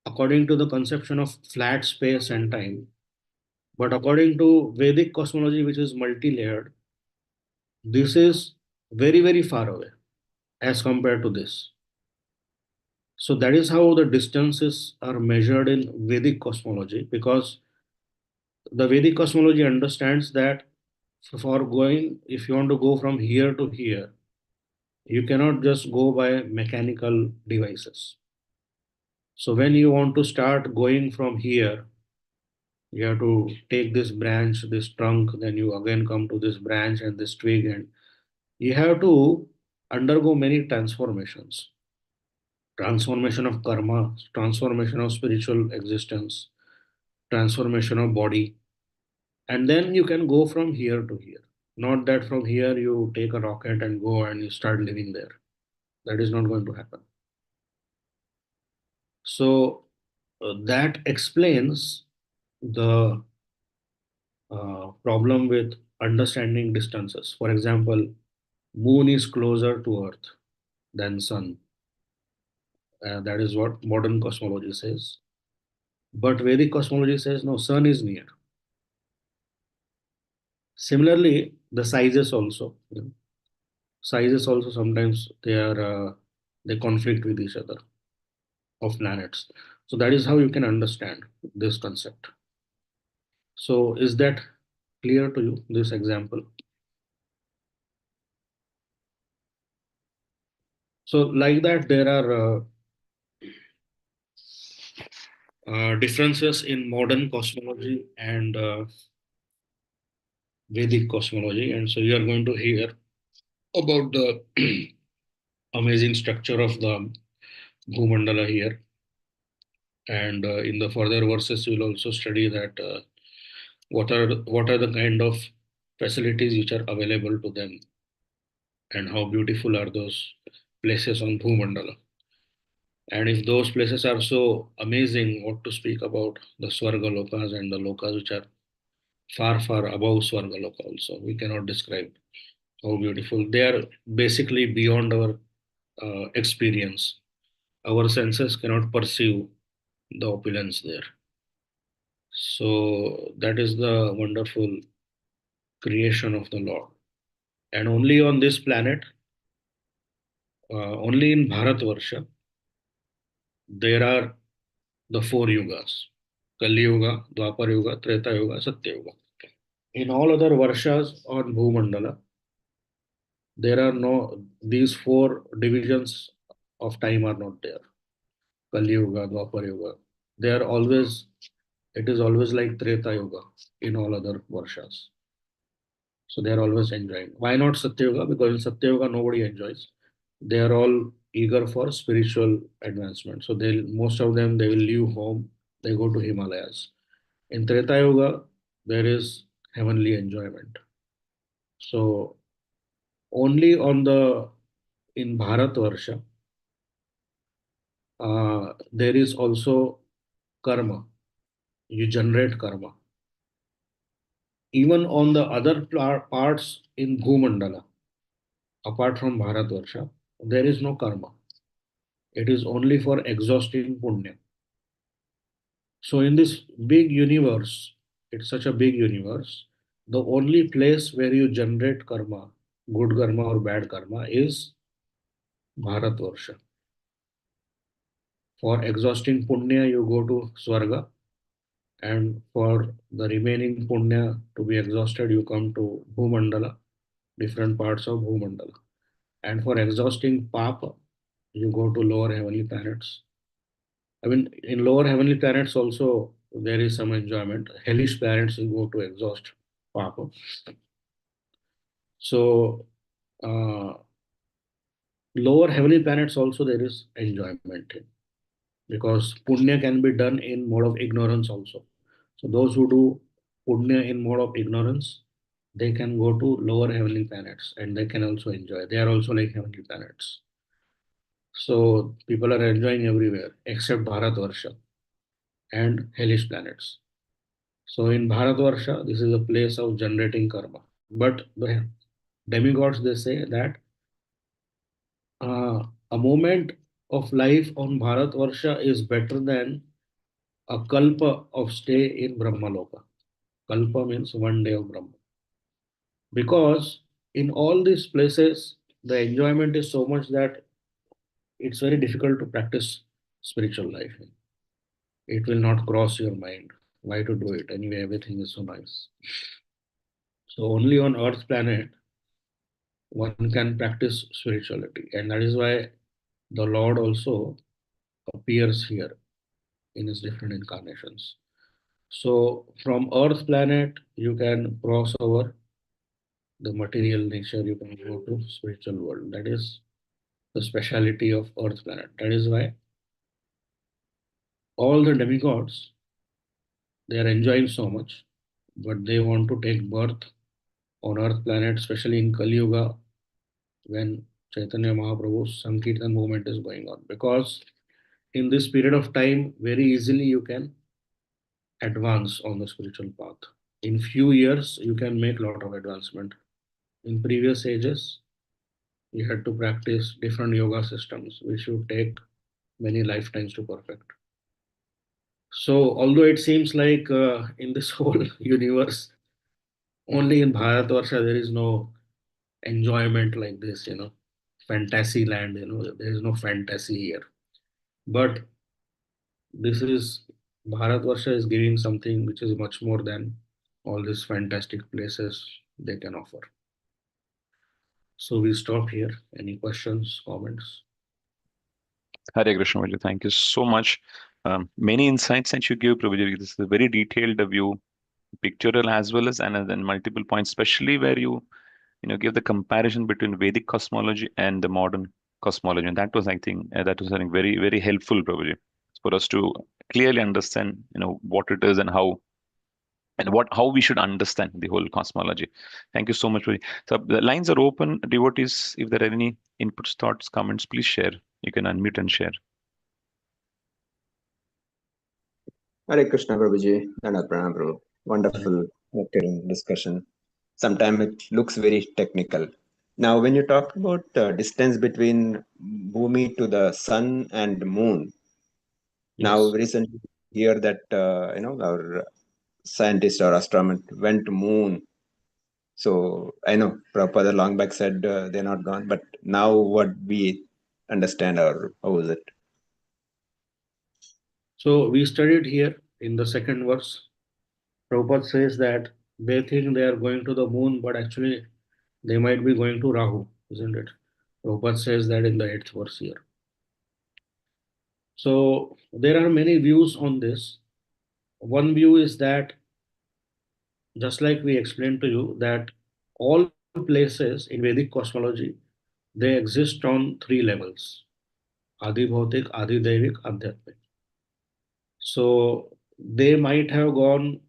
according to the conception of flat space and time, but according to Vedic cosmology, which is multi-layered, this is very, very far away as compared to this. So that is how the distances are measured in Vedic cosmology, because the Vedic cosmology understands that for going, if you want to go from here to here, you cannot just go by mechanical devices. So when you want to start going from here, you have to take this branch, this trunk, then you again come to this branch and this twig, and you have to undergo many transformations. Transformation of karma, transformation of spiritual existence, transformation of body, and then you can go from here to here. Not that from here you take a rocket and go and you start living there. That is not going to happen. So that explains the problem with understanding distances. For example, moon is closer to earth than sun. That is what modern cosmology says. But Vedic cosmology says no, sun is near. Similarly, the sizes also, sizes also sometimes they conflict with each other of planets. So that is how you can understand this concept. So is that clear to you, this example? So like that, there are differences in modern cosmology and Vedic cosmology. And so you are going to hear about the amazing structure of the Bhumandala here. And in the further verses, we will also study that what are the kind of facilities which are available to them, and how beautiful are those places on Bhumandala. And if those places are so amazing, what to speak about the Swarga Lokas and the Lokas which are far, far above Swarga Loka also. We cannot describe how beautiful. They are basically beyond our experience. Our senses cannot perceive the opulence there. So that is the wonderful creation of the Lord. And only on this planet, only in Bharatvarsha, there are the four yugas. Kali Yuga, Dwapar Yuga, Treta Yuga, Satya Yuga. In all other Varshas on Bhumandala, there are no, these four divisions of time are not there. Kali Yuga, Dwapar Yuga. They are always, it is always like Treta Yuga in all other Varshas. So they are always enjoying. Why not Satya Yuga? Because in Satya Yuga, nobody enjoys. They are all eager for spiritual advancement. So they, most of them, they will leave home, they go to Himalayas. In Treta Yuga, there is heavenly enjoyment. So only on the in Bharat Varsha, there is also karma. You generate karma. Even on the other parts in Bhumandala, apart from Bharat Varsha, there is no karma. It is only for exhausting punya. So in this big universe, it's such a big universe, the only place where you generate karma, good karma or bad karma, is Bharat Varsha. For exhausting punya, you go to Swarga, and for the remaining punya to be exhausted, you come to Bhumandala, different parts of Bhumandala. And for exhausting papa, you go to lower heavenly planets. I mean, in lower heavenly planets also there is some enjoyment. Hellish planets you go to exhaust papa. So lower heavenly planets also there is enjoyment in, because punya can be done in mode of ignorance also. So those who do punya in mode of ignorance, they can go to lower heavenly planets and they can also enjoy. They are also like heavenly planets. So people are enjoying everywhere except Bharatvarsha and hellish planets. So in Bharatvarsha, this is a place of generating karma. But the demigods, they say that a moment of life on Bharatvarsha is better than a kalpa of stay in Brahmaloka. Kalpa means 1 day of Brahma. Because in all these places, the enjoyment is so much that it's very difficult to practice spiritual life. It will not cross your mind. Why to do it? Anyway, everything is so nice. So only on Earth planet one can practice spirituality, and that is why the Lord also appears here in his different incarnations. So from Earth planet you can cross over the material nature, you can go to spiritual world. That is the speciality of Earth planet. That is why all the demigods, they are enjoying so much, but they want to take birth on Earth planet, especially in Kali Yuga, when Chaitanya Mahaprabhu's Sankirtan movement is going on. Because in this period of time, very easily you can advance on the spiritual path. In few years, you can make a lot of advancement. In previous ages, you had to practice different yoga systems, which would take many lifetimes to perfect. So, although it seems like in this whole universe, only in Bharatvarsha there is no enjoyment like this, fantasy land, there is no fantasy here. But this is, Bharatvarsha is giving something which is much more than all these fantastic places they can offer. So we stop here. Any questions, comments? Hare Krishna, Prabhuji. Thank you so much. Many insights that you give, Prabhuji. This is a very detailed view, pictorial as well as, and then multiple points, especially where you give the comparison between Vedic cosmology and the modern cosmology. And that was, I think, something very, very helpful, Prabhuji, for us to clearly understand, what it is and how we should understand the whole cosmology. Thank you so much, Prabhuji. So the lines are open. Devotees, if there are any inputs, thoughts, comments, please share. You can unmute and share. Hare Krishna Prabhuji, Dana Pranam Prabhu. Wonderful discussion. Sometimes it looks very technical. Now, when you talk about the distance between Bhumi to the sun and moon, now Yes. recently hear that our scientist or astronomer went to moon. So I know Prabhupada long back said they're not gone, but now what we understand, or how is it? So we studied here in the second verse, Prabhupada says that they think they are going to the moon, but actually they might be going to Rahu, isn't it? Prabhupada says that in the 8th verse here. So there are many views on this. One view is that, just like we explained to you, that all places in Vedic cosmology, they exist on three levels: Adi Bhautik, Adi Devik, Adhyatmik. So they might have gone,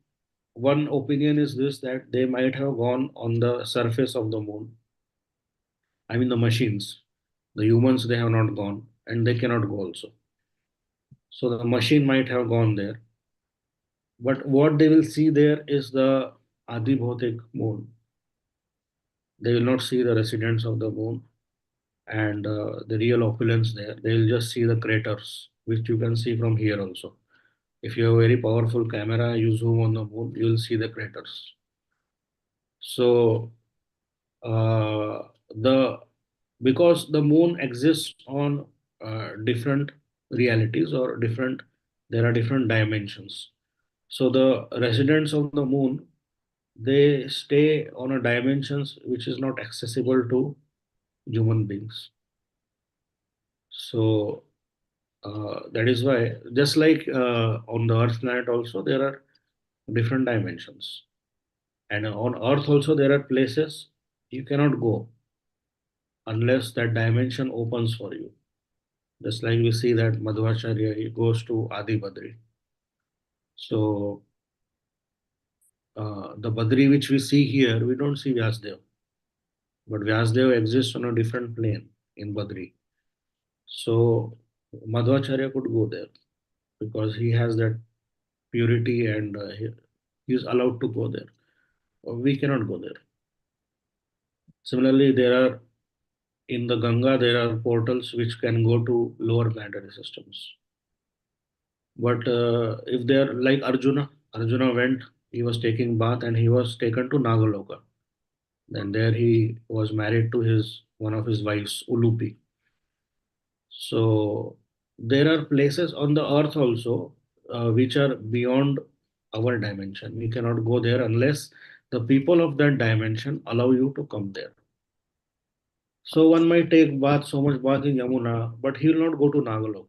one opinion is this, that they might have gone on the surface of the moon. I mean, the machines, the humans, they have not gone and they cannot go also. So the machine might have gone there. But what they will see there is the Adi Bhautik moon. They will not see the residents of the moon and the real opulence there. They will just see the craters, which you can see from here also. If you have a very powerful camera, you zoom on the moon, you will see the craters. So the because the moon exists on different realities or different, there are different dimensions. So the residents of the moon, they stay on a dimensions which is not accessible to human beings. So that is why, just like on the earth planet also, there are different dimensions, and on earth also there are places you cannot go unless that dimension opens for you. Just like we see that Madhvacharya, he goes to Adi Badri. So the Badri which we see here, we don't see Vyasdev, but Vyasdev exists on a different plane in Badri. So Madhvacharya could go there because he has that purity and he is allowed to go there. We cannot go there. Similarly, there are in the Ganga, there are portals which can go to lower planetary systems. But if they are like Arjuna, Arjuna went, he was taking bath and he was taken to Nagaloka. Then there he was married to his one of his wives, Ulupi. So there are places on the earth also which are beyond our dimension. We cannot go there unless the people of that dimension allow you to come there. So one might take bath, so much bath in Yamuna, but he will not go to Nagaloka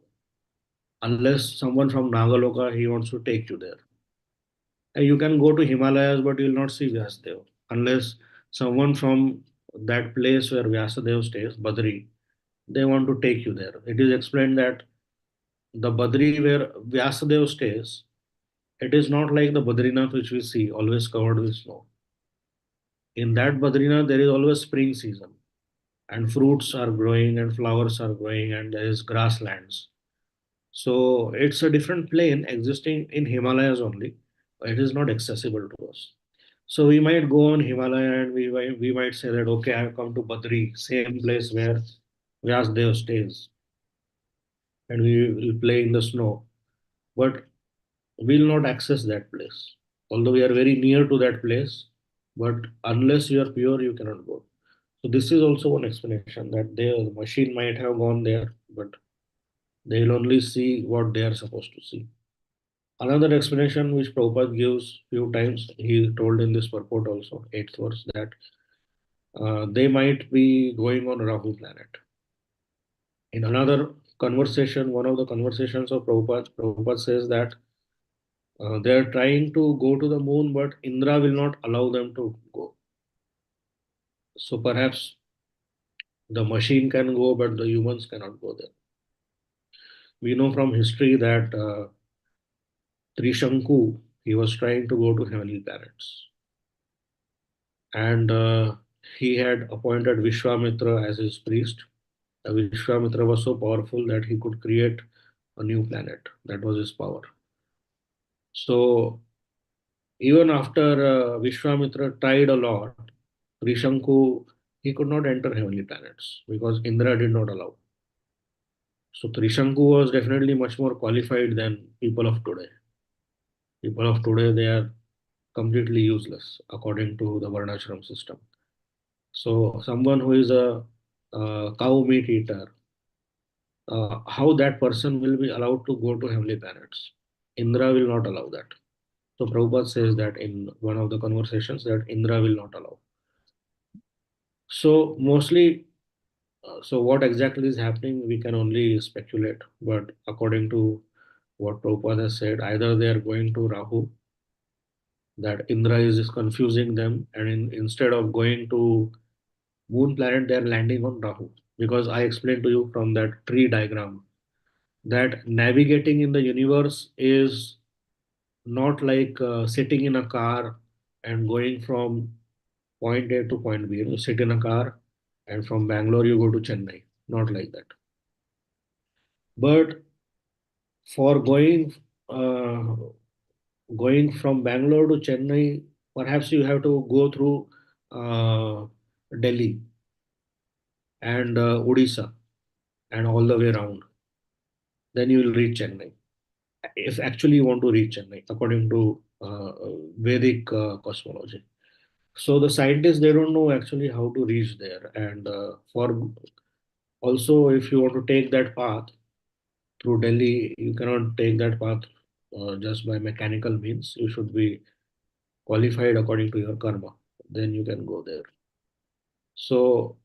unless someone from Nagaloka he wants to take you there. And you can go to Himalayas, but you will not see Vyasadeva unless someone from that place where Vyasadeva stays, Badri, they want to take you there. It is explained that the Badri where Vyasadeva stays, it is not like the Badrinath which we see, always covered with snow. In that Badrinath, there is always spring season, and fruits are growing, and flowers are growing, and there is grasslands. So it's a different plane existing in Himalayas only. It is not accessible to us. So we might go on Himalaya and we might say that, okay, I have come to Badri, same place where Vyasdev stays, and we will play in the snow. But we will not access that place. Although we are very near to that place, but unless you are pure, you cannot go. So this is also one explanation that the machine might have gone there, but they will only see what they are supposed to see. Another explanation which Prabhupada gives few times, he told in this purport also, 8th verse, that they might be going on Rahu planet. In another conversation, one of the conversations of Prabhupada, Prabhupada says that they are trying to go to the moon, but Indra will not allow them to go. So perhaps the machine can go, but the humans cannot go there. We know from history that Trishanku, he was trying to go to heavenly planets. And he had appointed Vishwamitra as his priest. Vishwamitra was so powerful that he could create a new planet. That was his power. So even after Vishwamitra tried a lot, Trishanku, he could not enter heavenly planets because Indra did not allow. So Trishanku was definitely much more qualified than people of today. People of today, they are completely useless according to the Varnashram system. So someone who is a cow meat eater, how that person will be allowed to go to heavenly planets? Indra will not allow that. So Prabhupada says that in one of the conversations that Indra will not allow. So mostly, so what exactly is happening, we can only speculate. But according to what Prabhupada has said, either they are going to Rahu, that Indra is confusing them, and instead of going to moon planet, they are landing on Rahu. Because I explained to you from that tree diagram that navigating in the universe is not like sitting in a car and going from point A to point B. You sit in a car and from Bangalore you go to Chennai. Not like that. But for uh, going from Bangalore to Chennai, perhaps you have to go through uh, Delhi and Odisha and all the way around. Then you will reach Chennai. If actually you want to reach Chennai, according to Vedic cosmology. So the scientists, they don't know actually how to reach there. And for also, if you want to take that path through Delhi, you cannot take that path just by mechanical means. You should be qualified according to your karma. Then you can go there. So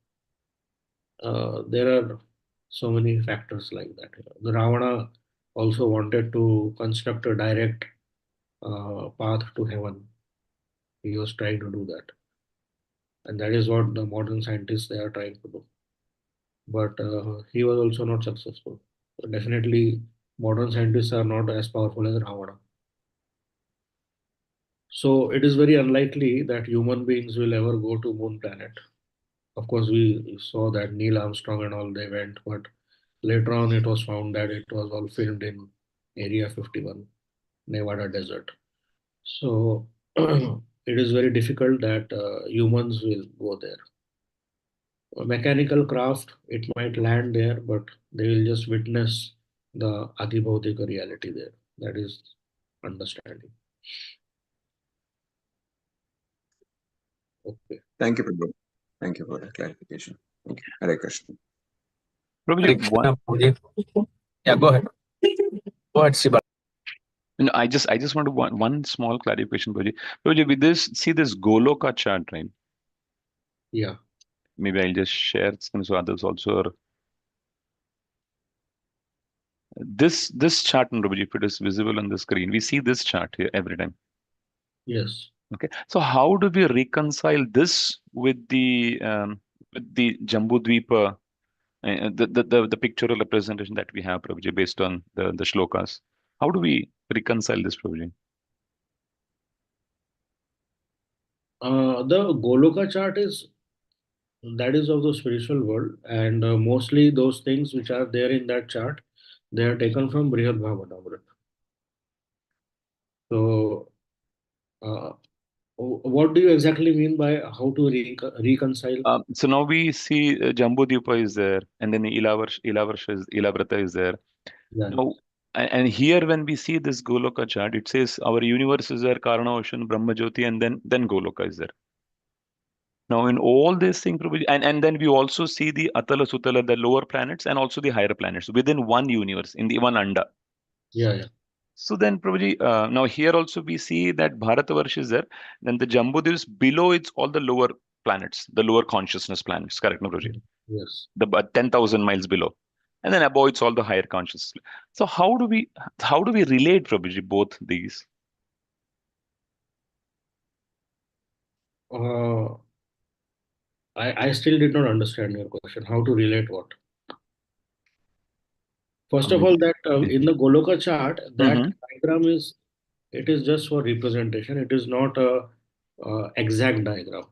there are so many factors like that. The Ravana also wanted to construct a direct path to heaven. He was trying to do that, and that is what the modern scientists they are trying to do. But he was also not successful. So definitely, modern scientists are not as powerful as Ravana. So it is very unlikely that human beings will ever go to moon planet. Of course, we saw that Neil Armstrong and all they went, but later on it was found that it was all filmed in Area 51, Nevada desert. So it is very difficult that humans will go there. A mechanical craft, it might land there, but they will just witness the adhibhautika reality there. That is understanding. Okay. Thank you, Prabhu. Thank you for the clarification. Thank you. Hare Krishna. Prabhuji, Yeah, go ahead. Go ahead, Siba. no, I just want to one small clarification, Prabhuji. Prabhuji, with this, see this Goloka chart, right? Yeah. Maybe I'll just share some so others also are. This chart, Prabhuji, if it is visible on the screen, we see this chart here every time. Yes. Okay, so how do we reconcile this with the Jambudvipa, the pictorial representation that we have, Prabhuji, based on the shlokas? How do we reconcile this, Prabhuji? The Goloka chart is that is of the spiritual world, and mostly those things which are there in that chart, they are taken from Brihad Bhagavatamrita. So, what do you exactly mean by how to reconcile? So now we see Jambudvipa is there, and then Ilavrata is there. Yeah. Now, and here when we see this Goloka chart, it says our universe is there, Karana Ocean, Brahma Jyoti, and then Goloka is there. Now, in all these things, Prabhuji, and then we also see the Atala Sutala, the lower planets, and also the higher planets within one universe, in the one Anda. Yeah. So then, Prabhuji, now here also we see that Bharatavarsha is there. Then the Jambudvips below it's all the lower planets, the lower consciousness planets. Correct, no, Prabhuji? Yes. The 10,000 miles below, and then above it's all the higher consciousness. So how do we relate, Prabhuji, both these? Uh, I still did not understand your question. How to relate what? First of all, that in the Goloka chart, that Mm-hmm. diagram is it is just for representation. It is not a exact diagram.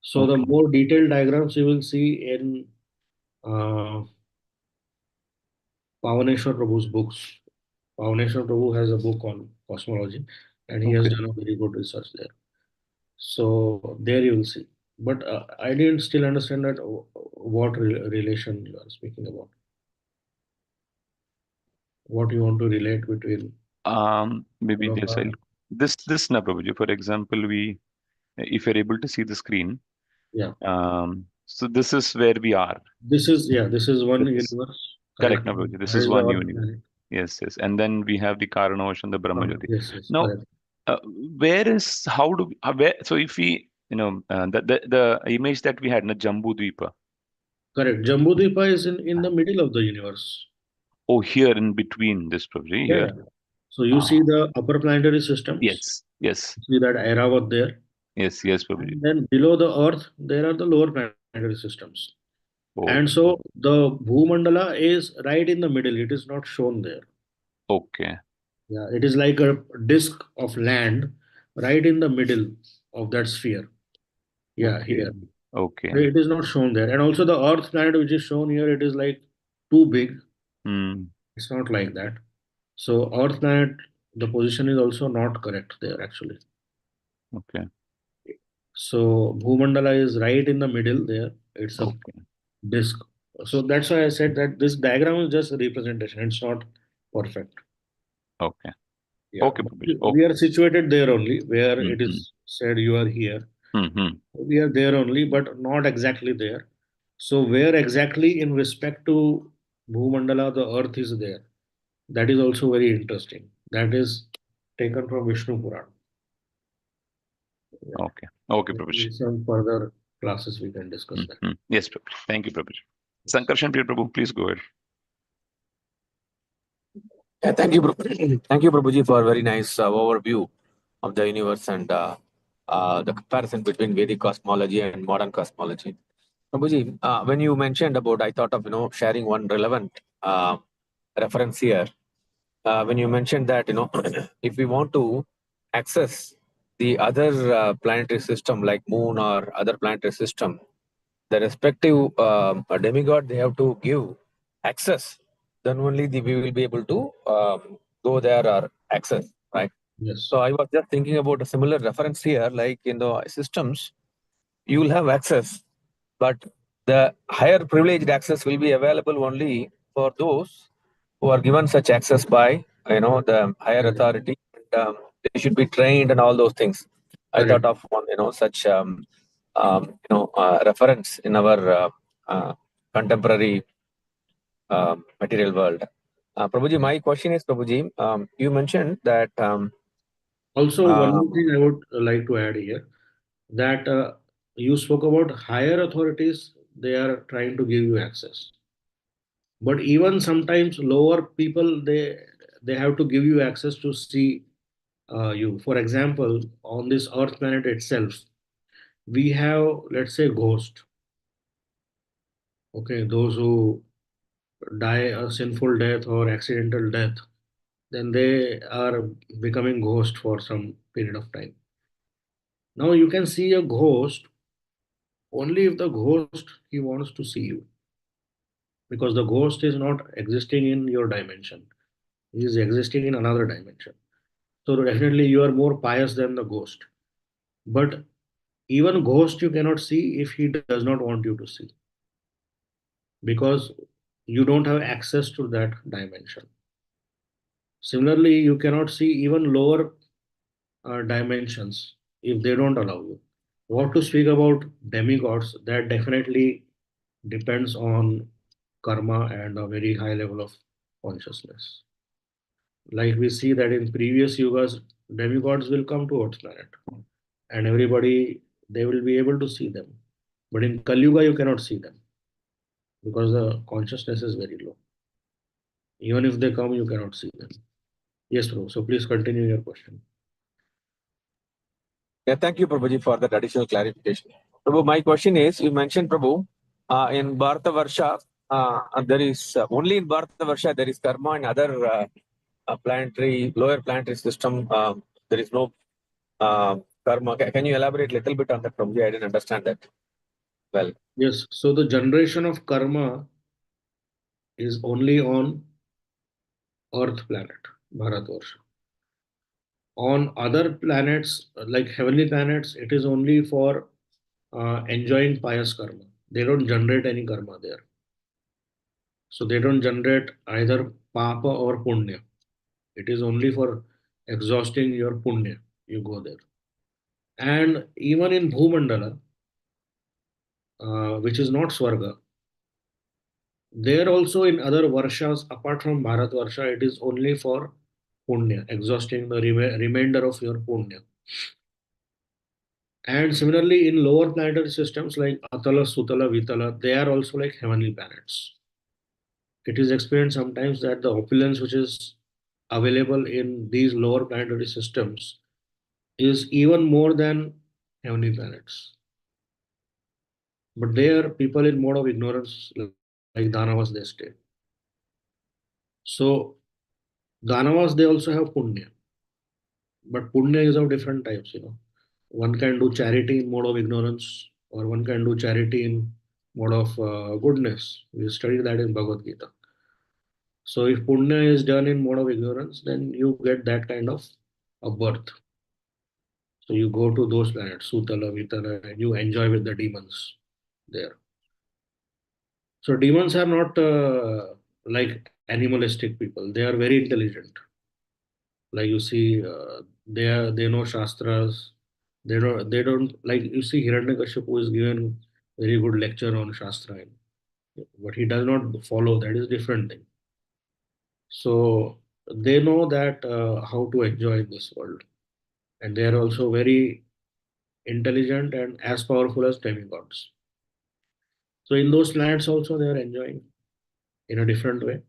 So the Okay. more detailed diagrams you will see in uh, Pavaneshwar Prabhu's books. Pavaneshwar Prabhu has a book on cosmology, and he has Okay. done a very good research there. So there you will see. But I didn't still understand that what relation you are speaking about. What you want to relate between Maybe just Goloka. this na, Prabhuji. For example, if you're able to see the screen, Yeah. so this is where we are. This is one This is universe, correct, correct? na, Prabhuji. This That is is the one Earth universe. planet. Yes, yes. And then we have the Karanosh and the Brahmajyoti. Yes, yes, Now, correct. where is, how do, where, so if we, the image that we had in the Jambu Dvipa, Correct. Jambudvipa is in the middle of the universe. oh, here in between this, Prabhuji, Yeah, here. yeah. So you Ah, see the upper planetary systems, yes, yes, see that Airavat there, yes, yes, Prabhuji. and then below the Earth there are the lower planetary systems. Oh, And so the Bhumandala is right in the middle. It is not shown there. okay, Yeah, it is like a disk of land right in the middle of that sphere. Yeah, okay, here. okay. It is not shown there. And also the Earth planet which is shown here, it is like too big. Hmm, It's not like that. So Earth planet, the position is also not correct there actually. okay, So Bhumandala is right in the middle there. It's a okay, disk. So that's why I said that this diagram is just a representation. It's not perfect. okay, Yeah, okay, but Prabhuji, we okay. are situated there only where Hmm, it hmm, is said you are here. hmm, hmm. We are there only, but not exactly there. So where exactly in respect to Bhumandala the earth is there, that is also very interesting. That is taken from Vishnu Puran. Yeah. Okay, okay, Maybe Prabhuji. in some further classes we can discuss Hmm, that. hmm. Yes, Prabhuji. Thank you, Prabhuji. Sankarshan Priya Prabhu, please go ahead. Yeah, thank you, thank you, Prabhuji, for a very nice overview of the universe and the comparison between Vedic cosmology and modern cosmology. Prabhuji, when you mentioned about, I thought of sharing one relevant reference here. When you mentioned that if we want to access the other planetary system like Moon or other planetary system, the respective demigod they have to give access. Then only we will be able to go there or access, right? Yes, So I was just thinking about a similar reference here, like in the systems, you will have access, but the higher privileged access will be available only for those who are given such access by the higher correct, authority. They should be trained and all those things. I thought correct. of one such reference in our contemporary material world. Prabhuji, my question is, Prabhuji, you mentioned that Also, one uh, more thing I would like to add here that you spoke about higher authorities, they are trying to give you access. But even sometimes lower people, they have to give you access to see you. For example, on this Earth planet itself, we have, let's say, ghost. Okay, those who die a sinful death or accidental death, then they are becoming ghost for some period of time. Now you can see a ghost only if the ghost he wants to see you, because the ghost is not existing in your dimension. He is existing in another dimension. So definitely you are more pious than the ghost. But even ghost you cannot see if he does not want you to see, because you don't have access to that dimension. Similarly, you cannot see even lower dimensions if they don't allow you. What to speak about demigods? That definitely depends on karma and a very high level of consciousness. Like we see that in previous yugas, demigods will come to Earth planet, and everybody they will be able to see them. But in Kali Yuga, you cannot see them because the consciousness is very low. Even if they come, you cannot see them. Yes, bro. So please continue your question. yeah, thank you, Prabhuji, for that additional clarification. Prabhu, my question is, you mentioned, Prabhu, in Bharata Varsha, there is only in Bharata Varsha there is karma, and other planetary, lower planetary system, there is no karma. Can you elaborate a little bit on that, Prabhuji? I didn't understand that well. Yes. So the generation of karma is only on Earth planet, Bharatvarsha. On other planets, like heavenly planets, it is only for enjoying pious karma. They don't generate any karma there. So they don't generate either papa or punya. It is only for exhausting your punya. You go there. And even in Bhumandala, which is not Swarga, There also in other Varshas, apart from Bharat Varsha, it is only for Punya, exhausting the remainder of your Punya. And similarly, in lower planetary systems like Atala, Sutala, Vitala, they are also like heavenly planets. It is experienced sometimes that the opulence which is available in these lower planetary systems is even more than heavenly planets. But there, people in mode of ignorance, like Danavas, they stay. So, Danavas, they also have Punya. But Punya is of different types, One can do charity in mode of ignorance, or one can do charity in mode of goodness. We studied that in Bhagavad Gita. So if Punya is done in mode of ignorance, then you get that kind of a birth. So you go to those planets, Sutala, Vitala, and you enjoy with the demons there. So demons are not like animalistic people. They are very intelligent. Like you see, they know shastras. They don't like you see Hiranyakashipu is given very good lecture on shastra, but he does not follow. That is different thing. So they know that how to enjoy this world, and they are also very intelligent and as powerful as demigods. So in those planets also they are enjoying in a different way.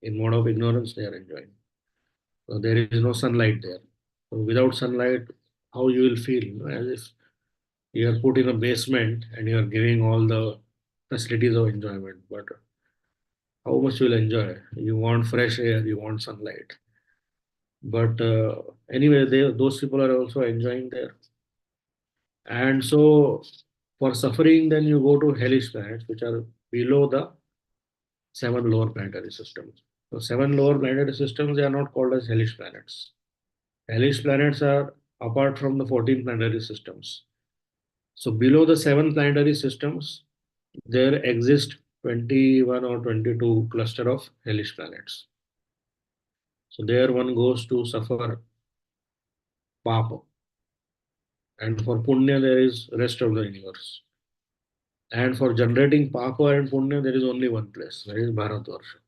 In mode of ignorance they are enjoying. So there is no sunlight there. So without sunlight, how you will feel? As if you are put in a basement and you are giving all the facilities of enjoyment. But how much you will enjoy? You want fresh air, you want sunlight. But anyway, those people are also enjoying there. And so for suffering, then you go to hellish planets, which are below the seven lower planetary systems. So seven lower planetary systems, they are not called as hellish planets. Hellish planets are apart from the 14 planetary systems. So below the seven planetary systems, there exist 21 or 22 cluster of hellish planets. So there one goes to suffer papa. And for punya, there is rest of the universe. And for generating papa and punya, there is only one place, that is Bharatvarsha.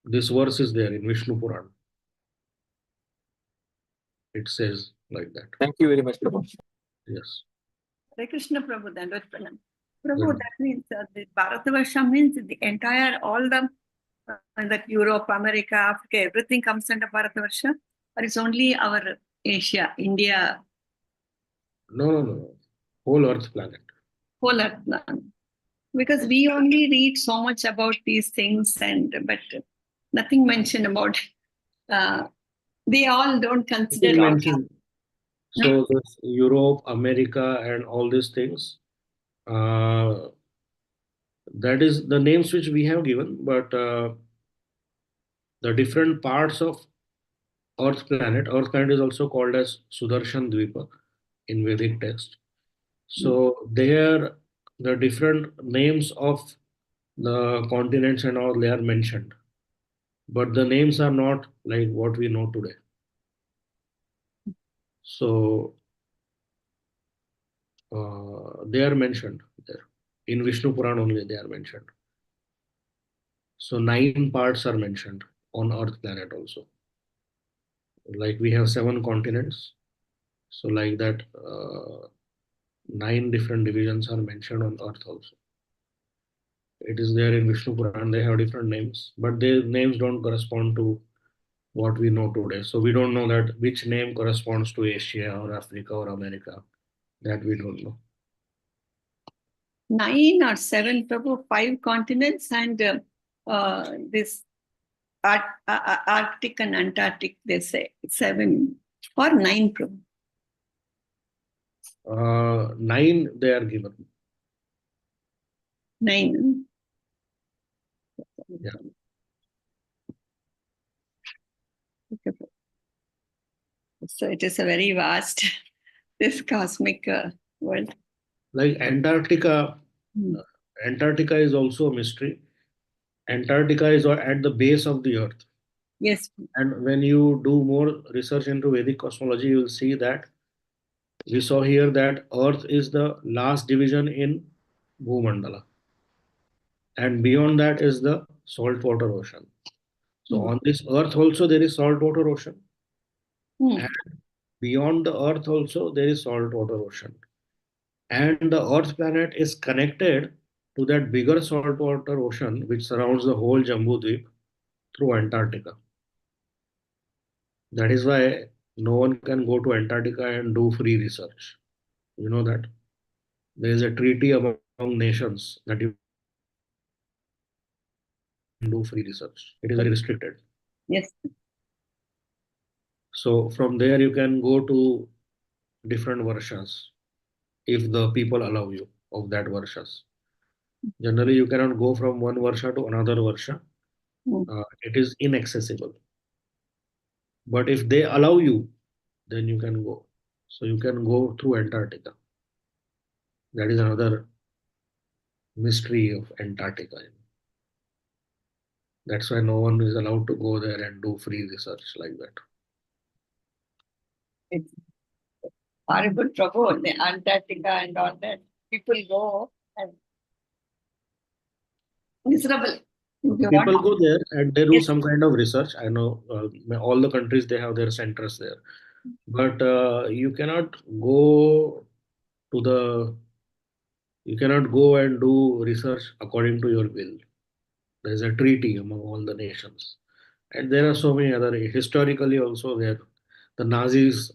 This verse is there in Vishnu Puran. It says like that. Thank you very much, Prabhu. Yes. Hare Krishna Prabhu, Dandavat Pranam. Prabhu, Good. that means the Bharatavarsha means the entire, all the, that Europe, America, Africa, everything comes under Bharatavarsha? Or it's only our Asia, India, No. Whole Earth planet. whole Earth? Because we only read so much about these things, but nothing mentioned about, they all don't consider Nothing all. mentioned. So this Europe, America, and all these things, that is the names which we have given, but the different parts of Earth planet is also called as Sudarshan Dvipa in Vedic text. So there, the different names of the continents and all, they are mentioned, but the names are not like what we know today. So they are mentioned there. In Vishnu Puran only they are mentioned. So 9 parts are mentioned on Earth planet also. Like we have 7 continents. So like that, 9 different divisions are mentioned on Earth also. It is there in Vishnu Puran. They have different names, but their names don't correspond to what we know today. So we don't know that which name corresponds to Asia or Africa or America. That we don't know. 9 or 7, Prabhu, 5 continents and this Arctic and Antarctic, they say 7 or 9, Prabhu. 9 they are given. 9. Yeah. Okay. So it is a very vast, this cosmic world. Like Antarctica, Antarctica is also a mystery. Antarctica is at the base of the Earth. Yes. And when you do more research into Vedic cosmology, you will see that we saw here that Earth is the last division in Bhumandala. And beyond that is the saltwater ocean. So on this Earth also there is saltwater ocean. Hmm. And beyond the Earth also there is saltwater ocean. And the Earth planet is connected to that bigger saltwater ocean which surrounds the whole Jambu Dweep through Antarctica. That is why no one can go to Antarctica and do free research. You know that there is a treaty among nations that you can do free research. It is very restricted. Yes. So from there you can go to different varshas if the people allow you of that varshas. Generally, you cannot go from one varsha to another varsha. Hmm. It is inaccessible. But if they allow you, then you can go. So you can go through Antarctica. That is another mystery of Antarctica. That's why no one is allowed to go there and do free research like that. It's very good, Prabhu. The Antarctica and all that. People go and miserable. If you People want- go there and they do Yes. some kind of research. I know all the countries they have their centers there, but you cannot go to the you cannot go and do research according to your will. There is a treaty among all the nations, and there are so many other historically also there. The Nazis,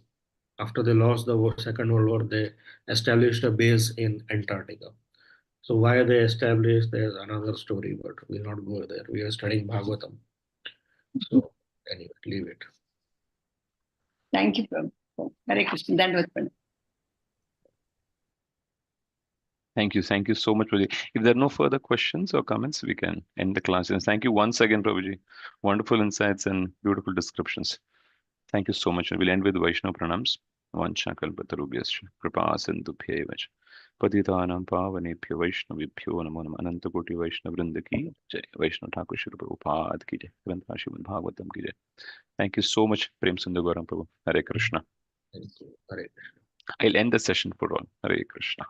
after they lost the Second World War, they established a base in Antarctica. So why they established, there's another story, but we'll not go there. We are studying Bhagavatam. So anyway, leave it. Thank you, Prabhu. Hare Krishna. Dandavat Pranam. Thank you. Thank you so much, Prabhuji. If there are no further questions or comments, we can end the class. And thank you once again, Prabhuji. Wonderful insights and beautiful descriptions. Thank you so much. And we'll end with Vaishnav Pranams. Vancha kalpatarubhyascha kripa sindhubhyev vacha. Patitanam pavanebhyo Vaishnavibhyo namo namah. Ananta koti Vaishnav vrinda ki jai. Vaishnav Thakur Shri Prabhupada ki jai. Grantha Srimad Bhagavatam ki jai. Thank you so much, Prem Sindhu Gauranga Prabhu. Hare Krishna. Thank you. Hare Krishna. I'll end the session for all. Hare Krishna.